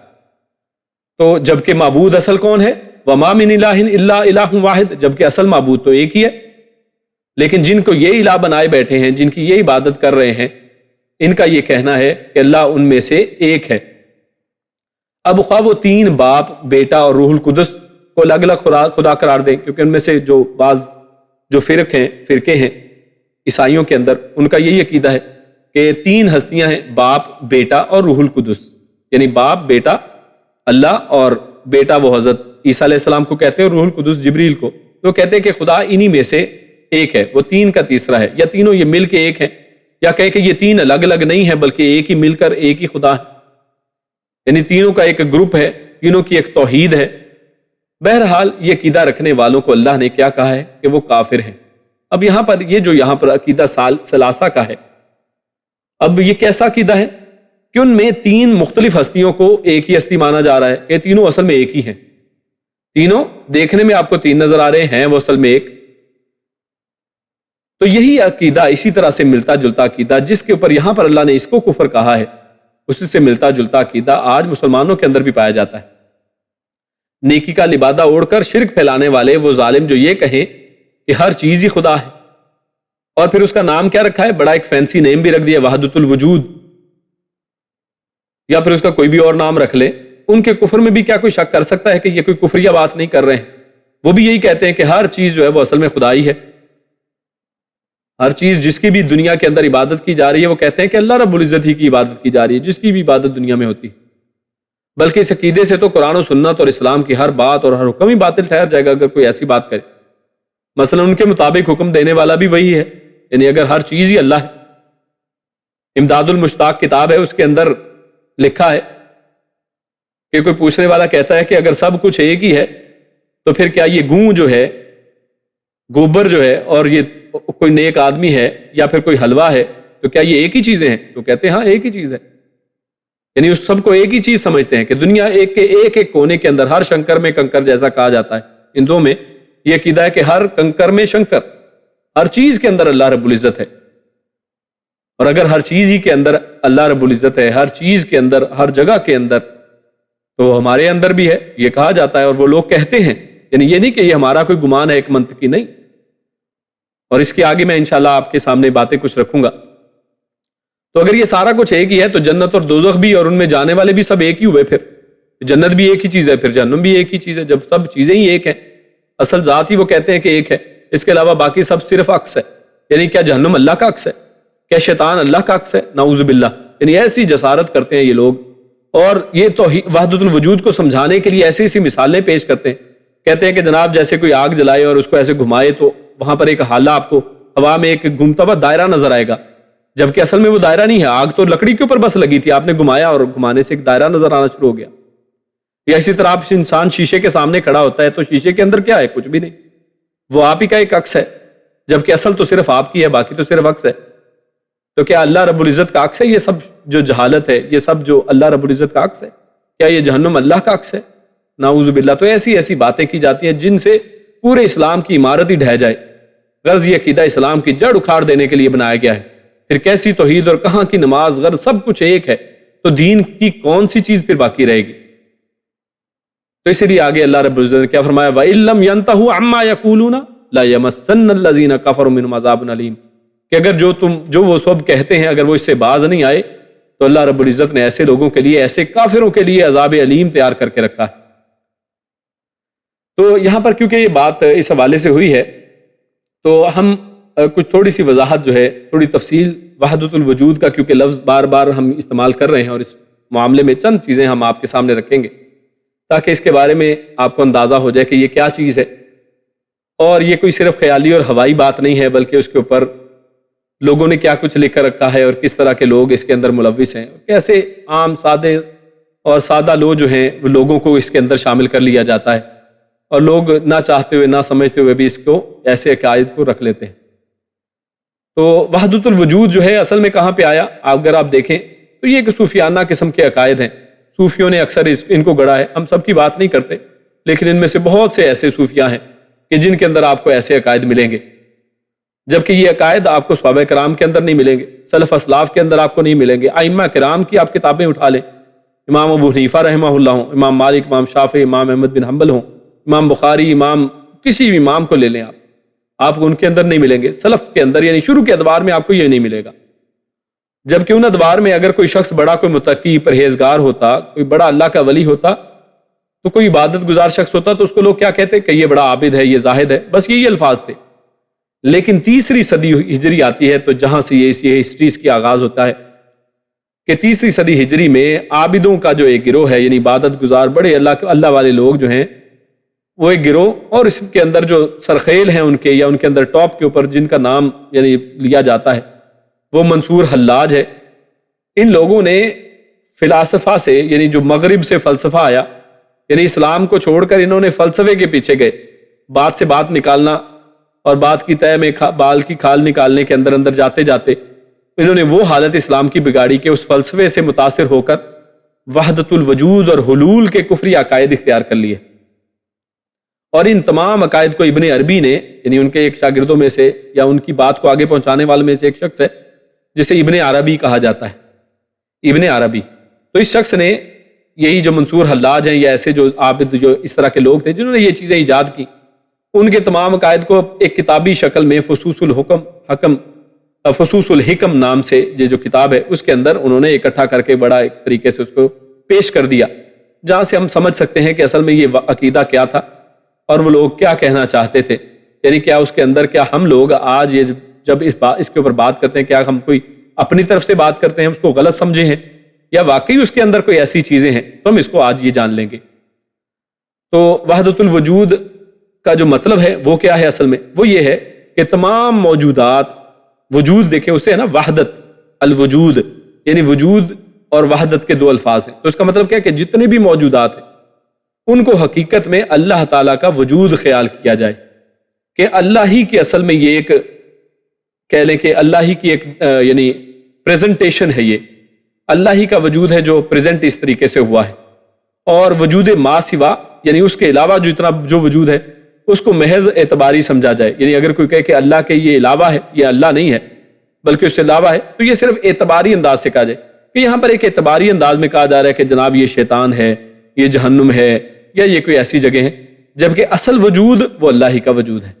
تو جبکہ معبود اصل کون ہے؟ وَمَا مِنْ إِلَٰهٍ إِلَّا إِلَٰهٌ وَاحِدٌ، جبکہ اصل معبود تو ایک ہی ہے، لیکن جن کو یہ الہ بنائے بیٹھے ہیں، جن کی یہ عبادت کر رہے ہیں، ان کا یہ کہنا ہے کہ اللہ ان میں سے ایک ہے. اب خواہ وہ تین، باپ، بیٹا اور روح القدس کو الگ الگ خدا قرار دیں، کیونکہ ان میں سے جو بعض جو فرقے ہیں عیسائیوں کے اندر، ان کا یہی عقیدہ ہے کہ تین ہستیاں ہیں، باپ، بیٹا اور روح القدس، یعنی باپ، بیٹا اللہ، اور بیٹا وہ حضرت عیسیٰ علیہ السلام کو کہتے ہیں، اور روح القدس جبریل کو. تو کہتے ہیں کہ خدا انہی میں سے ایک ہے، وہ تین کا تیسرا ہے، یا تینوں یہ مل کے ایک ہیں، یا کہے کہ یہ تین الگ الگ نہیں ہے بلکہ ایک ہی مل کر ایک ہی خدا ہے، یعنی تینوں کا ایک گروپ ہے، تینوں کی ایک توحید ہے. بہرحال یہ عقیدہ رکھنے والوں کو اللہ نے کیا کہا ہے کہ وہ کافر ہیں. اب یہاں پر عقیدہ ثلاثہ کا ہے، اب یہ کیسا عقیدہ ہے کہ ان میں تین مختلف ہستیوں کو ایک ہی ہستی مانا جا رہا ہے، کہ تینوں اصل میں ایک ہی ہیں، تینوں دیکھنے میں آپ کو تین نظر آ رہے ہیں، وہ اصل میں ایک. تو یہی عقیدہ، اسی طرح سے ملتا جلتا عقیدہ جس کے اوپر یہاں پر اللہ نے اس کو کفر کہا ہے، اسی سے ملتا جلتا عقیدہ آج مسلمانوں کے اندر بھی پایا جاتا ہے. نیکی کا لبادہ اوڑھ کر شرک پھیلانے والے وہ ظالم جو یہ کہیں کہ ہر چیز ہی خدا ہے، اور پھر اس کا نام کیا رکھا ہے، بڑا ایک فینسی نیم بھی رکھ دیا، وحدت الوجود، یا پھر اس کا کوئی بھی اور نام رکھ لے. ان کے کفر میں بھی کیا کوئی شک کر سکتا ہے کہ یہ کوئی کفریہ بات نہیں کر رہے ہیں؟ وہ بھی یہی کہتے ہیں کہ ہر چیز جو ہے وہ اصل میں خدائی ہے، ہر چیز جس کی بھی دنیا کے اندر عبادت کی جا رہی ہے وہ کہتے ہیں کہ اللہ رب العزت ہی کی عبادت کی جا رہی ہے، جس کی بھی عبادت دنیا میں ہوتی ہے. بلکہ اس عقیدے سے تو قرآن و سنت اور اسلام کی ہر بات اور ہر حکم ہی باطل ٹھہر جائے گا اگر کوئی ایسی بات کرے. مثلا ان کے مطابق حکم دینے والا بھی وہی ہے، یعنی اگر ہر چیز ہی اللہ ہے۔ امداد المشتاق کتاب ہے، اس کے اندر لکھا ہے کہ کوئی پوچھنے والا کہتا ہے کہ اگر سب کچھ ایک ہی ہے تو پھر کیا یہ گوں جو ہے، گوبر جو ہے، اور یہ کوئی نیک آدمی ہے یا پھر کوئی حلوہ ہے، تو کیا یہ ایک ہی چیزیں ہیں؟ تو کہتے ہیں ہاں ایک ہی چیز ہے، یعنی اس سب کو ایک ہی چیز سمجھتے ہیں کہ دنیا ایک کے ایک کونے کے اندر، ہر شنکر میں کنکر جیسا کہا جاتا ہے ہندوؤں میں یہ عقیدہ ہے کہ ہر کنکر میں شنکر، ہر چیز کے اندر اللہ رب العزت ہے۔ اور اگر ہر چیز ہی کے اندر اللہ رب العزت ہے، ہر چیز کے اندر، ہر جگہ کے اندر، تو ہمارے اندر بھی ہے، یہ کہا جاتا ہے اور وہ لوگ کہتے ہیں، یعنی یہ نہیں کہ یہ ہمارا کوئی گمان ہے ایک منطقی، نہیں۔ اور اس کے آگے میں انشاءاللہ آپ کے سامنے باتیں کچھ رکھوں گا۔ تو اگر یہ سارا کچھ ایک ہی ہے تو جنت اور دوزخ بھی اور ان میں جانے والے بھی سب ایک ہی ہوئے، پھر جنت بھی ایک ہی چیز ہے، پھر جہنم بھی ایک ہی چیز ہے۔ جب سب چیزیں ہی ایک ہیں، اصل ذات ہی وہ کہتے ہیں کہ ایک ہے، اس کے علاوہ باقی سب صرف عکس ہے، یعنی کیا جہنم اللہ کا عکس ہے؟ کیا شیطان اللہ کا عکس ہے؟ نعوذ باللہ، یعنی ایسی جسارت کرتے ہیں یہ لوگ، اور یہ تو وحدت الوجود کو سمجھانے کے لیے ایسی ایسی مثالیں پیش کرتے ہیں، کہتے ہیں کہ جناب جیسے کوئی آگ جلائے اور اس کو ایسے گھمائے تو وہاں پر ایک حالہ آپ کو ہوا میں ایک گھومتا ہوا دائرہ نظر آئے گا، جبکہ اصل میں وہ دائرہ نہیں ہے، آگ تو لکڑی کے اوپر بس لگی تھی، آپ نے گھمایا اور گھمانے سے ایک دائرہ نظر آنا شروع ہو گیا۔ یا اسی طرح آپ انسان شیشے کے سامنے کھڑا ہوتا ہے تو شیشے کے اندر کیا ہے؟ کچھ بھی نہیں، وہ آپ ہی کا ایک عکس ہے، جبکہ اصل تو صرف آپ کی ہے، باقی تو صرف عکس ہے۔ تو کیا اللہ رب العزت کا عکس ہے یہ سب جو جہالت ہے، یہ سب جو اللہ رب العزت کا عکس ہے؟ کیا یہ جہنم اللہ کا عکس ہے؟ نعوذ باللہ۔ تو ایسی ایسی باتیں کی جاتی ہیں جن سے پورے اسلام کی عمارت ہی ڈھہ جائے۔ غرض یہ عقیدہ اسلام کی جڑ اکھاڑ دینے کے لیے بنایا گیا ہے۔ پھر کیسی توحید اور کہاں کی نماز، غرض سب کچھ ایک ہے، تو دین کی کون سی چیز پھر باقی رہے گی؟ تو اسی لیے آگے اللہ رب العزت نے کیا فرمایا، وَإِن لَّمْ يَنْتَهُوا عَمَّا يَقُولُونَ لَيَمَسَّنَّ الَّذِينَ كَفَرُوا مِنْهُمْ عَذَابٌ أَلِيمٌ، کہ اگر جو وہ سب کہتے ہیں اگر وہ اس سے باز نہیں آئے تو اللہ رب العزت نے ایسے لوگوں کے لیے، ایسے کافروں کے لیے عذاب علیم تیار کر کے رکھا ہے۔ تو یہاں پر کیونکہ یہ بات اس حوالے سے ہوئی ہے تو ہم کچھ تھوڑی سی وضاحت جو ہے، تھوڑی تفصیل وحدت الوجود کا، کیونکہ لفظ بار بار ہم استعمال کر رہے ہیں اور اس معاملے میں چند چیزیں ہم آپ کے سامنے رکھیں گے تاکہ اس کے بارے میں آپ کو اندازہ ہو جائے کہ یہ کیا چیز ہے، اور یہ کوئی صرف خیالی اور ہوائی بات نہیں ہے، بلکہ اس کے اوپر لوگوں نے کیا کچھ لکھ کر رکھا ہے اور کس طرح کے لوگ اس کے اندر ملوث ہیں، کیسے عام سادہ لوگ جو ہیں وہ لوگوں کو اس کے اندر شامل کر لیا جاتا ہے، اور لوگ نہ چاہتے ہوئے نہ سمجھتے ہوئے بھی اس کو ایسے عقائد کو رکھ لیتے ہیں۔ تو وحدت الوجود جو ہے اصل میں کہاں پہ آیا؟ اگر آپ دیکھیں تو یہ ایک صوفیانہ قسم کے عقائد ہیں، صوفیوں نے اکثر ان کو گڑھا ہے، ہم سب کی بات نہیں کرتے، لیکن ان میں سے بہت سے ایسے صوفیاء ہیں کہ جن کے اندر آپ کو ایسے عقائد ملیں گے، جبکہ یہ عقائد آپ کو صحابہ کرام کے اندر نہیں ملیں گے، سلف اسلاف کے اندر آپ کو نہیں ملیں گے۔ ائمہ کرام کی آپ کتابیں اٹھا لیں، امام ابو حنیفہ رحمہ اللہ ہوں، امام مالک، امام شافعی، امام احمد بن حنبل ہوں، امام بخاری، امام کسی بھی امام کو لے لیں آپ کو ان کے اندر نہیں ملیں گے۔ سلف کے اندر یعنی شروع کے ادوار میں آپ کو یہ نہیں ملے گا، جبکہ ان ادوار میں اگر کوئی شخص بڑا کوئی متقی پرہیزگار ہوتا، کوئی بڑا اللہ کا ولی ہوتا، تو کوئی عبادت گزار شخص ہوتا تو اس کو لوگ کیا کہتے کہ یہ بڑا عابد ہے، یہ زاہد ہے، بس یہی الفاظ تھے۔ لیکن تیسری صدی ہجری آتی ہے تو جہاں سے یہ ہسٹری اس کی آغاز ہوتا ہے کہ تیسری صدی ہجری میں عابدوں کا جو ایک گروہ ہے، یعنی عبادت گزار بڑے اللہ والے لوگ جو ہیں، وہ ایک گروہ، اور اس کے اندر جو سرخیل ہیں ان کے، یا ان کے اندر ٹاپ کے اوپر جن کا نام یعنی لیا جاتا ہے وہ منصور حلاج ہے۔ ان لوگوں نے فلاسفہ سے، یعنی جو مغرب سے فلسفہ آیا، یعنی اسلام کو چھوڑ کر انہوں نے فلسفے کے پیچھے گئے، بات سے بات نکالنا اور بات کی تہ میں بال کی کھال نکالنے کے اندر اندر جاتے جاتے انہوں نے وہ حالت اسلام کی بگاڑی کہ اس فلسفے سے متاثر ہو کر وحدت الوجود اور حلول کے کفری عقائد اختیار کر لیے۔ اور ان تمام عقائد کو ابن عربی نے، یعنی ان کے ایک شاگردوں میں سے یا ان کی بات کو آگے پہنچانے والے میں سے ایک شخص ہے جسے ابن عربی کہا جاتا ہے، ابن عربی، تو اس شخص نے یہی جو منصور حلاج ہیں یا ایسے جو عابد جو اس طرح کے لوگ تھے جنہوں نے یہ چیزیں ایجاد کی، ان کے تمام عقائد کو ایک کتابی شکل میں فصوص الحکم نام سے یہ جو کتاب ہے اس کے اندر انہوں نے اکٹھا کر کے بڑا ایک طریقے سے اس کو پیش کر دیا، جہاں سے ہم سمجھ سکتے ہیں کہ اصل میں یہ عقیدہ کیا تھا اور وہ لوگ کیا کہنا چاہتے تھے، یعنی کیا اس کے اندر، کیا ہم لوگ آج یہ جب اس کے اوپر بات کرتے ہیں، کیا ہم کوئی اپنی طرف سے بات کرتے ہیں اس کو غلط سمجھے ہیں، یا واقعی اس کے اندر کوئی ایسی چیزیں ہیں، تو ہم اس کو آج یہ جان لیں گے۔ تو وحدت الوجود کا جو مطلب ہے وہ کیا ہے اصل میں؟ وہ یہ ہے کہ تمام موجودات، وجود دیکھیں اسے ہے نا وحدت، الوجود یعنی وجود اور وحدت کے دو الفاظ ہیں، تو اس کا مطلب کیا ہے کہ جتنے بھی موجودات ہیں ان کو حقیقت میں اللہ تعالیٰ کا وجود خیال کیا جائے، کہ اللہ ہی کی اصل میں یہ ایک کہہ لیں کہ اللہ ہی کی ایک یعنی پریزنٹیشن ہے، یہ اللہ ہی کا وجود ہے جو پریزنٹ اس طریقے سے ہوا ہے، اور وجود ما سوا یعنی اس کے علاوہ جو وجود ہے اس کو محض اعتباری سمجھا جائے، یعنی اگر کوئی کہے کہ اللہ کے یہ علاوہ ہے، یہ اللہ نہیں ہے بلکہ اس سے علاوہ ہے، تو یہ صرف اعتباری انداز سے کہا جائے، کہ یہاں پر ایک اعتباری انداز میں کہا جا رہا ہے کہ جناب یہ شیطان ہے، یہ جہنم ہے، یا یہ کوئی ایسی جگہ ہے، جبکہ اصل وجود وہ اللہ ہی کا وجود ہے۔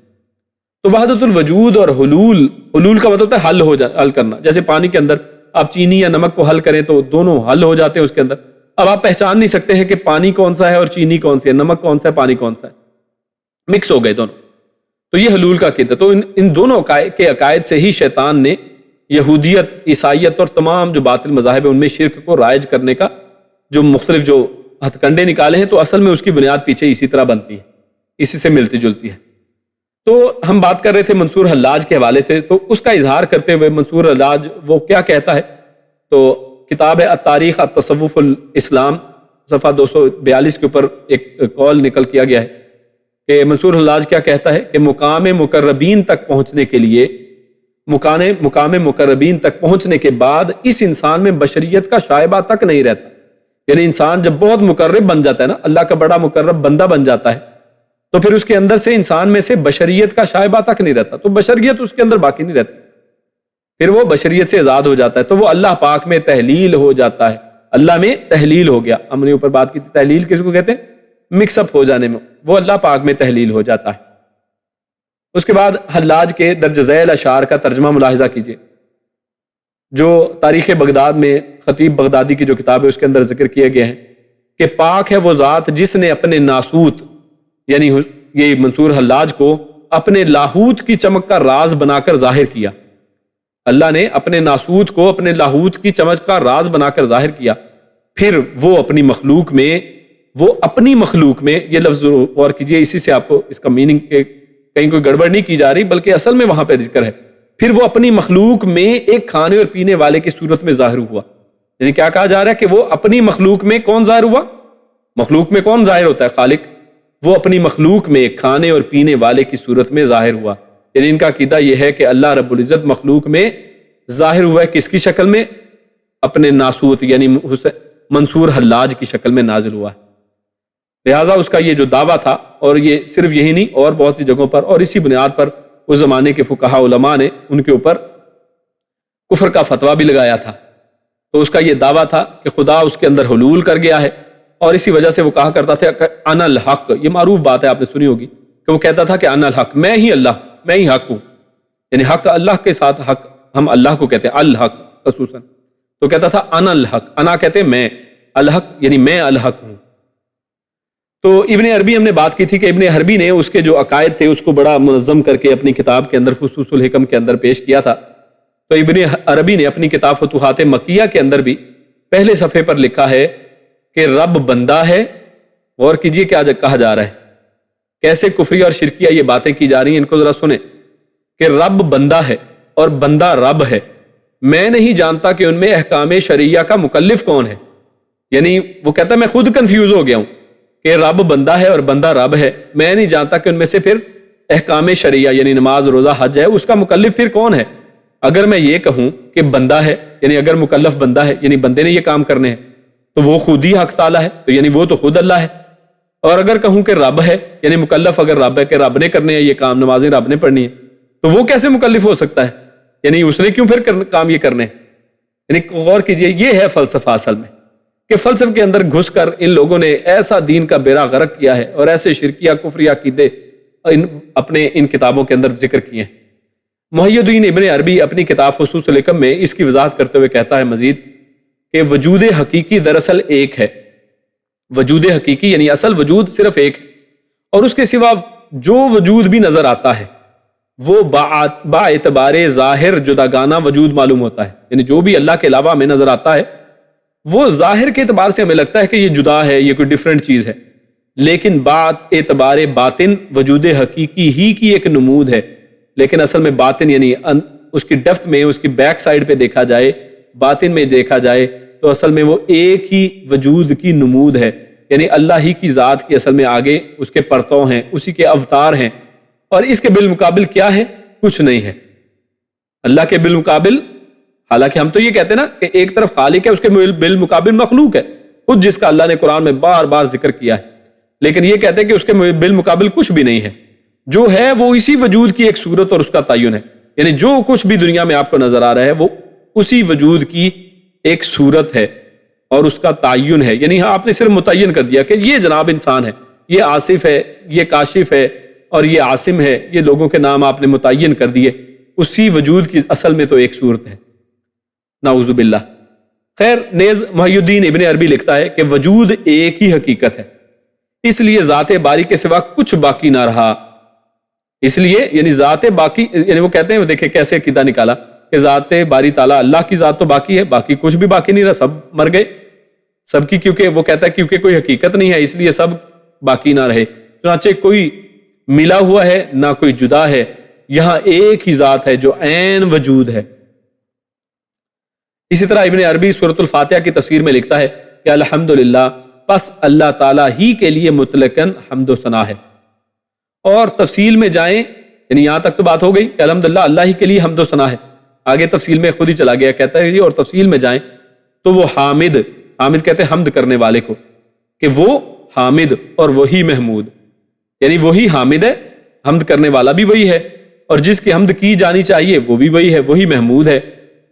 تو وحدت الوجود اور حلول کا مطلب ہے حل کرنا، جیسے پانی کے اندر آپ چینی یا نمک کو حل کریں تو دونوں حل ہو جاتے ہیں اس کے اندر، اب آپ پہچان نہیں سکتے ہیں کہ پانی کون سا ہے اور چینی کون سی ہے، نمک کون سا ہے، پانی کون سا ہے، مکس ہو گئے دونوں، تو یہ حلول کا عقیدہ۔ تو ان دونوں کے عقائد سے ہی شیطان نے یہودیت، عیسائیت اور تمام جو باطل مذاہب ہیں ان میں شرک کو رائج کرنے کا جو مختلف جو ہتھ کنڈے نکالے ہیں، تو اصل میں اس کی بنیاد پیچھے اسی طرح بنتی ہے، اسی سے ملتی جلتی ہے۔ تو ہم بات کر رہے تھے منصور حلاج کے حوالے سے، تو اس کا اظہار کرتے ہوئے منصور حلاج وہ کیا کہتا ہے، تو کتاب ہے التاریخ التصوف الاسلام صفحہ 242 کے اوپر ایک قول نقل کیا گیا ہے کہ منصور حلاج کیا کہتا ہے کہ مقام مقربین تک پہنچنے کے لیے، مقام مقربین تک پہنچنے کے بعد اس انسان میں بشریت کا شائبہ تک نہیں رہتا، یعنی انسان جب بہت مقرب بن جاتا ہے نا، اللہ کا بڑا مقرب بندہ بن جاتا ہے، تو پھر اس کے اندر سے انسان میں سے بشریت کا شائبہ تک نہیں رہتا، تو بشریت اس کے اندر باقی نہیں رہتی، پھر وہ بشریت سے آزاد ہو جاتا ہے، تو وہ اللہ پاک میں تحلیل ہو جاتا ہے، اللہ میں تحلیل ہو گیا۔ ہم نے اوپر بات کی تھی تحلیل کس کو کہتے ہیں، مکس اپ ہو جانے میں، وہ اللہ پاک میں تحلیل ہو جاتا ہے۔ اس کے بعد حلاج کے درج ذیل اشعار کا ترجمہ ملاحظہ کیجئے، جو تاریخ بغداد میں خطیب بغدادی کی جو کتاب ہے اس کے اندر ذکر کیے گئے ہیں کہ پاک ہے وہ ذات جس نے اپنے ناسوت یعنی یہ منصور حلاج کو اپنے لاہوت کی چمک کا راز بنا کر ظاہر کیا، اللہ نے اپنے ناسوت کو اپنے لاہوت کی چمک کا راز بنا کر ظاہر کیا، پھر وہ اپنی مخلوق میں یہ لفظ غور کیجئے، اسی سے آپ کو اس کا میننگ کہیں کوئی گڑبڑ نہیں کی جا رہی بلکہ اصل میں وہاں پہ ذکر ہے، پھر وہ اپنی مخلوق میں ایک کھانے اور پینے والے کی صورت میں ظاہر ہوا، یعنی کیا کہا جا رہا ہے کہ وہ اپنی مخلوق میں کون ظاہر ہوا، مخلوق میں کون ظاہر ہوتا ہے، خالق، وہ اپنی مخلوق میں کھانے اور پینے والے کی صورت میں ظاہر ہوا، یعنی ان کا عقیدہ یہ ہے کہ اللہ رب العزت مخلوق میں ظاہر ہوا ہے، کس کی شکل میں، اپنے ناسوت یعنی منصور حلاج کی شکل میں نازل ہوا ہے۔ لہٰذا اس کا یہ جو دعویٰ تھا، اور یہ صرف یہی نہیں اور بہت سی جگہوں پر، اور اسی بنیاد پر اس زمانے کے فقہاء علماء نے ان کے اوپر کفر کا فتویٰ بھی لگایا تھا، تو اس کا یہ دعویٰ تھا کہ خدا اس کے اندر حلول کر گیا ہے، اور اسی وجہ سے وہ کہا کرتا تھا کہ انا الحق، یہ معروف بات ہے آپ نے سنی ہوگی کہ وہ کہتا تھا کہ انا الحق، میں ہی اللہ، میں ہی حق ہوں، یعنی حق اللہ کے ساتھ حق، ہم اللہ کو کہتے ہیں الحق خصوصاً، تو کہتا تھا انا الحق، انا کہتے ہیں میں، الحق یعنی میں الحق ہوں۔ تو ابن عربی ہم نے بات کی تھی کہ ابن عربی نے اس کے جو عقائد تھے اس کو بڑا منظم کر کے اپنی کتاب کے اندر فصوص الحکم کے اندر پیش کیا تھا، تو ابن عربی نے اپنی کتاب فتوحات مکیہ کے اندر بھی پہلے صفحے پر لکھا ہے کہ رب بندہ ہے، غور کیجئے کیا کہا جا رہا ہے، کیسے کفری اور شرکیہ یہ باتیں کی جا رہی ہیں، ان کو ذرا سنیں کہ رب بندہ ہے اور بندہ رب ہے، میں نہیں جانتا کہ ان میں احکام شرعیہ کا مکلف کون ہے، یعنی وہ کہتا ہے میں خود کنفیوز ہو گیا ہوں کہ رب بندہ ہے اور بندہ رب ہے، میں نہیں جانتا کہ ان میں سے پھر احکام شرعیہ یعنی نماز روزہ حج ہے اس کا مکلف پھر کون ہے۔ اگر میں یہ کہوں کہ بندہ ہے، یعنی اگر مکلف بندہ ہے یعنی بندے نے یہ کام کرنے ہیں، تو وہ خود ہی حق تعالیٰ ہے، تو یعنی وہ تو خود اللہ ہے، اور اگر کہوں کہ رب ہے یعنی مکلف اگر رب ہے کہ رب نے کرنے ہیں یہ کام، نمازیں رب نے پڑھنی ہے، تو وہ کیسے مکلف ہو سکتا ہے، یعنی اس نے کیوں پھر کام یہ کرنے ہیں۔ یعنی غور کیجئے یہ ہے فلسفہ اصل میں، کہ فلسفے کے اندر گھس کر ان لوگوں نے ایسا دین کا بیڑا غرق کیا ہے اور ایسے شرکیہ کفریہ عقیدے اپنے ان کتابوں کے اندر ذکر کیے ہیں۔ محی الدین ابن عربی اپنی کتاب فصوص الحکم میں اس کی وضاحت کرتے ہوئے کہتا ہے مزید کہ وجود حقیقی دراصل ایک ہے، وجود حقیقی یعنی اصل وجود صرف ایک، اور اس کے سوا جو وجود بھی نظر آتا ہے وہ با اعتبار ظاہر جداگانہ وجود معلوم ہوتا ہے، یعنی جو بھی اللہ کے علاوہ ہمیں نظر آتا ہے وہ ظاہر کے اعتبار سے ہمیں لگتا ہے کہ یہ جدا ہے، یہ کوئی ڈیفرنٹ چیز ہے، لیکن بات اعتبار باطن وجود حقیقی ہی کی ایک نمود ہے، لیکن اصل میں باطن یعنی اس کی ڈیپتھ میں، اس کی بیک سائڈ پہ دیکھا جائے، باطن میں دیکھا جائے تو اصل میں وہ ایک ہی وجود کی نمود ہے، یعنی اللہ ہی کی ذات کی اصل میں آگے اس کے پرتو ہیں، اسی کے اوتار ہیں، اور اس کے بالمقابل کیا ہے؟ کچھ نہیں ہے اللہ کے بالمقابل۔ حالانکہ ہم تو یہ کہتے ہیں نا کہ ایک طرف خالق ہے، اس کے بالمقابل مخلوق ہے، خود جس کا اللہ نے قرآن میں بار بار ذکر کیا ہے، لیکن یہ کہتے ہیں کہ اس کے بالمقابل کچھ بھی نہیں ہے، جو ہے وہ اسی وجود کی ایک صورت اور اس کا تعین ہے، یعنی جو کچھ بھی دنیا میں آپ کو نظر آ رہا ہے وہ اسی وجود کی ایک صورت ہے اور اس کا تعین ہے، یعنی آپ نے صرف متعین کر دیا کہ یہ جناب انسان ہے، یہ آصف ہے، یہ کاشف ہے اور یہ عاصم ہے، یہ لوگوں کے نام آپ نے متعین کر دیے، اسی وجود کی اصل میں تو ایک صورت ہے، نعوذ باللہ۔ خیر، نیز محی الدین ابن عربی لکھتا ہے کہ وجود ایک ہی حقیقت ہے، اس لیے ذات باری کے سوا کچھ باقی نہ رہا، اس لیے یعنی ذات باقی، یعنی وہ کہتے ہیں، دیکھیں کیسے عقیدہ نکالا کہ ذات باری تعالیٰ اللہ کی ذات تو باقی ہے، باقی کچھ بھی باقی نہیں رہا، سب مر گئے سب کی، کیونکہ وہ کہتا ہے کیونکہ کوئی حقیقت نہیں ہے اس لیے سب باقی نہ رہے، چنانچہ کوئی ملا ہوا ہے نہ کوئی جدا ہے، یہاں ایک ہی ذات ہے جو عین وجود ہے۔ اسی طرح ابن عربی سورۃ الفاتحہ کی تفسیر میں لکھتا ہے کہ الحمدللہ، پس اللہ تعالیٰ ہی کے لیے مطلقاً حمد و ثنا ہے، اور تفصیل میں جائیں، یعنی یہاں تک تو بات ہو گئی کہ الحمدللہ اللہ ہی کے لیے حمد و ثنا ہے، آگے تفصیل میں خود ہی چلا گیا، کہتا ہے اور تفصیل میں جائیں تو وہ حامد کہتے ہیں حمد کرنے والے کو، کہ وہ حامد اور وہی محمود، یعنی وہی حامد ہے، حمد کرنے والا بھی وہی ہے، اور جس کی حمد کی جانی چاہیے وہ بھی وہی ہے، وہی محمود ہے،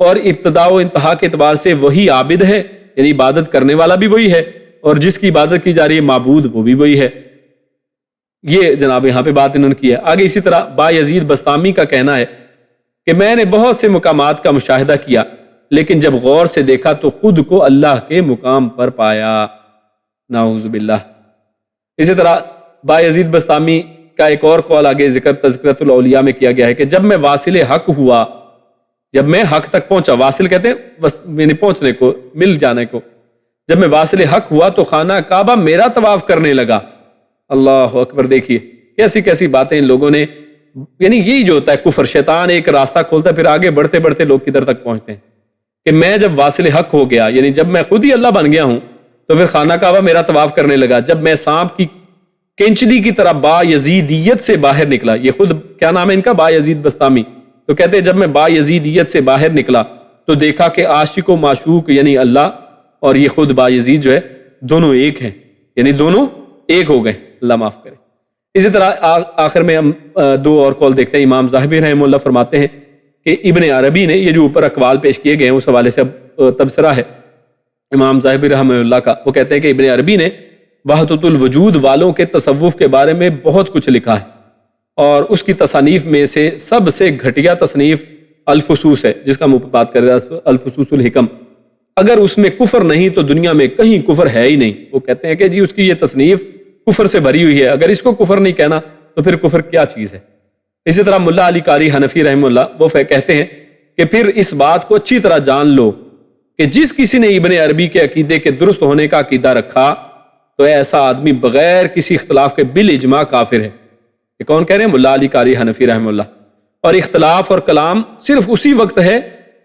اور ابتدا و انتہا کے اعتبار سے وہی عابد ہے، یعنی عبادت کرنے والا بھی وہی ہے، اور جس کی عبادت کی جا رہی ہے معبود وہ بھی وہی ہے۔ یہ جناب یہاں پہ بات انہوں نے کی ہے۔ آگے اسی طرح با یزید بسطامی کا کہنا ہے کہ میں نے بہت سے مقامات کا مشاہدہ کیا، لیکن جب غور سے دیکھا تو خود کو اللہ کے مقام پر پایا، نعوذ باللہ۔ اسی طرح با یزید بسطامی کا ایک اور قول آگے ذکر تذکرۃ الاولیاء میں کیا گیا ہے کہ جب میں واصل حق ہوا، جب میں حق تک پہنچا، واصل کہتے ہیں یعنی پہنچنے کو، مل جانے کو، جب میں واصل حق ہوا تو خانہ کعبہ میرا طواف کرنے لگا۔ اللہ اکبر، دیکھیے کیسی کیسی باتیں ان لوگوں نے، یعنی یہی جو ہوتا ہے کفر، شیطان ایک راستہ کھولتا ہے پھر آگے بڑھتے بڑھتے لوگ کدھر تک پہنچتے ہیں، کہ میں جب واصل حق ہو گیا، یعنی جب میں خود ہی اللہ بن گیا ہوں تو پھر خانہ کعبہ میرا طواف کرنے لگا، جب میں سانپ کی کینچلی کی طرح با یزیدیت سے باہر نکلا، یہ خود کیا نام ہے ان کا، با یزید بسطامی، تو کہتے ہیں جب میں با یزیدیت سے باہر نکلا تو دیکھا کہ عاشق و معشوق یعنی اللہ اور یہ خود با یزید جو ہے دونوں ایک ہیں، یعنی دونوں ایک ہو گئے، اللہ معاف کرے۔ اسی طرح آخر میں ہم دو اور قول دیکھتے ہیں۔ امام ذاہبی رحمہ اللہ فرماتے ہیں کہ ابن عربی نے یہ جو اوپر اقوال پیش کیے گئے ہیں اس حوالے سے اب تبصرہ ہے امام ذاہبی رحمہ اللہ کا، وہ کہتے ہیں کہ ابن عربی نے وحدت الوجود والوں کے تصوف کے بارے میں بہت کچھ لکھا ہے، اور اس کی تصانیف میں سے سب سے گھٹیا تصنیف الفصوص ہے، جس کا ہم بات کر رہے ہیں، الفصوص الحکم۔ اگر اس میں کفر نہیں تو دنیا میں کہیں کفر ہے ہی نہیں۔ وہ کہتے ہیں کہ جی اس کی یہ تصنیف کفر سے بھری ہوئی ہے، اگر اس کو کفر نہیں کہنا تو پھر کفر کیا چیز ہے۔ اسی طرح ملا علی قاری حنفی رحمہ اللہ وہ کہتے ہیں کہ پھر اس بات کو اچھی طرح جان لو کہ جس کسی نے ابن عربی کے عقیدے کے درست ہونے کا عقیدہ رکھا تو ایسا آدمی بغیر کسی اختلاف کے بالاجماع کافر ہے۔ یہ کون کہہ رہے ہیں؟ ملا علی قاری حنفی رحمہ اللہ۔ اور اختلاف اور کلام صرف اسی وقت ہے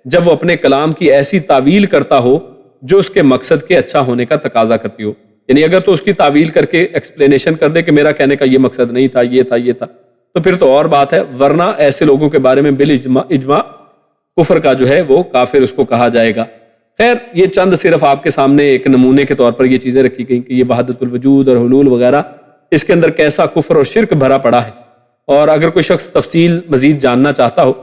جب وہ اپنے کلام کی ایسی تعویل کرتا ہو جو اس کے مقصد کے اچھا ہونے کا تقاضا کرتی ہو، یعنی اگر تو اس کی تعویل کر کے ایکسپلینیشن کر دے کہ میرا کہنے کا یہ مقصد نہیں تھا، یہ تھا، یہ تھا، تو پھر تو اور بات ہے، ورنہ ایسے لوگوں کے بارے میں بالاجماع کفر کا جو ہے وہ کافر اس کو کہا جائے گا۔ خیر، یہ چند صرف آپ کے سامنے ایک نمونے کے طور پر یہ چیزیں رکھی گئیں کہ یہ وحدت الوجود اور حلول وغیرہ، اس کے اندر کیسا کفر اور شرک بھرا پڑا ہے۔ اور اگر کوئی شخص تفصیل مزید جاننا چاہتا ہو،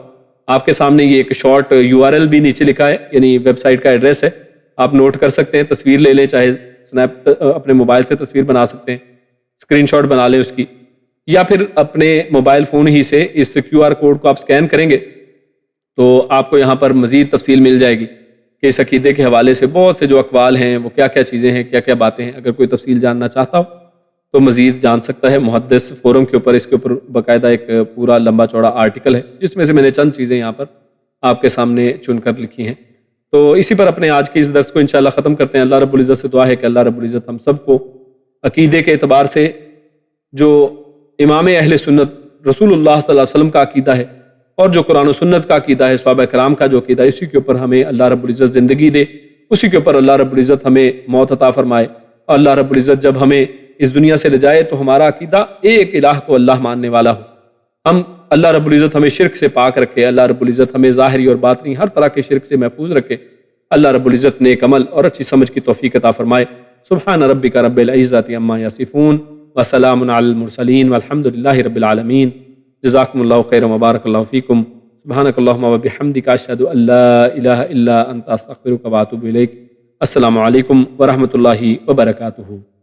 آپ کے سامنے یہ ایک شارٹ URL بھی نیچے لکھا ہے، یعنی ویب سائٹ کا ایڈریس ہے، آپ نوٹ کر سکتے ہیں، تصویر لے لیں، چاہے سنیپ اپنے موبائل سے تصویر بنا سکتے ہیں، اسکرین شاٹ بنا لیں اس کی، یا پھر اپنے موبائل فون ہی سے اس QR کوڈ کو آپ سکین کریں گے تو آپ کو یہاں پر مزید تفصیل مل جائے گی کہ اس عقیدے کے حوالے سے بہت سے جو اقوال ہیں وہ کیا کیا چیزیں ہیں، کیا کیا باتیں ہیں۔ اگر کوئی تفصیل جاننا چاہتا ہو تو مزید جان سکتا ہے۔ محدث فورم کے اوپر اس کے اوپر باقاعدہ ایک پورا لمبا چوڑا آرٹیکل ہے، جس میں سے میں نے چند چیزیں یہاں پر آپ کے سامنے چن کر لکھی ہیں۔ تو اسی پر اپنے آج کے اس درس کو انشاءاللہ ختم کرتے ہیں۔ اللہ رب العزت سے دعا ہے کہ اللہ رب العزت ہم سب کو عقیدے کے اعتبار سے جو امام اہل سنت رسول اللہ صلی اللہ علیہ وسلم کا عقیدہ ہے اور جو قرآن و سنت کا عقیدہ ہے، صحابہ کرام کا جو عقیدہ ہے، اسی کے اوپر ہمیں اللہ رب العزت زندگی دے، اسی کے اوپر اللہ رب العزت ہمیں موت عطا فرمائے، اور اللہ رب العزت جب ہمیں اس دنیا سے لے جائے تو ہمارا عقیدہ ایک الہ کو اللہ ماننے والا ہو، ہم اللہ رب العزت ہمیں شرک سے پاک رکھے، اللہ رب العزت ہمیں ظاہری اور باطنی ہر طرح کے شرک سے محفوظ رکھے، اللہ رب العزت نیک عمل اور اچھی سمجھ کی توفیق عطا فرمائے۔ سبحان ربک رب العزت عما یصفون وسلام علی المرسلین والحمد للہ رب العالمین۔ جزاکم اللہ خیر وبارک اللہ فیکم۔ سبحانک اللہم وبحمدک، اشہد ان لا الہ الا انت، استغفرک واتوب الیک۔ السلام علیکم ورحمۃ اللہ وبرکاتہ۔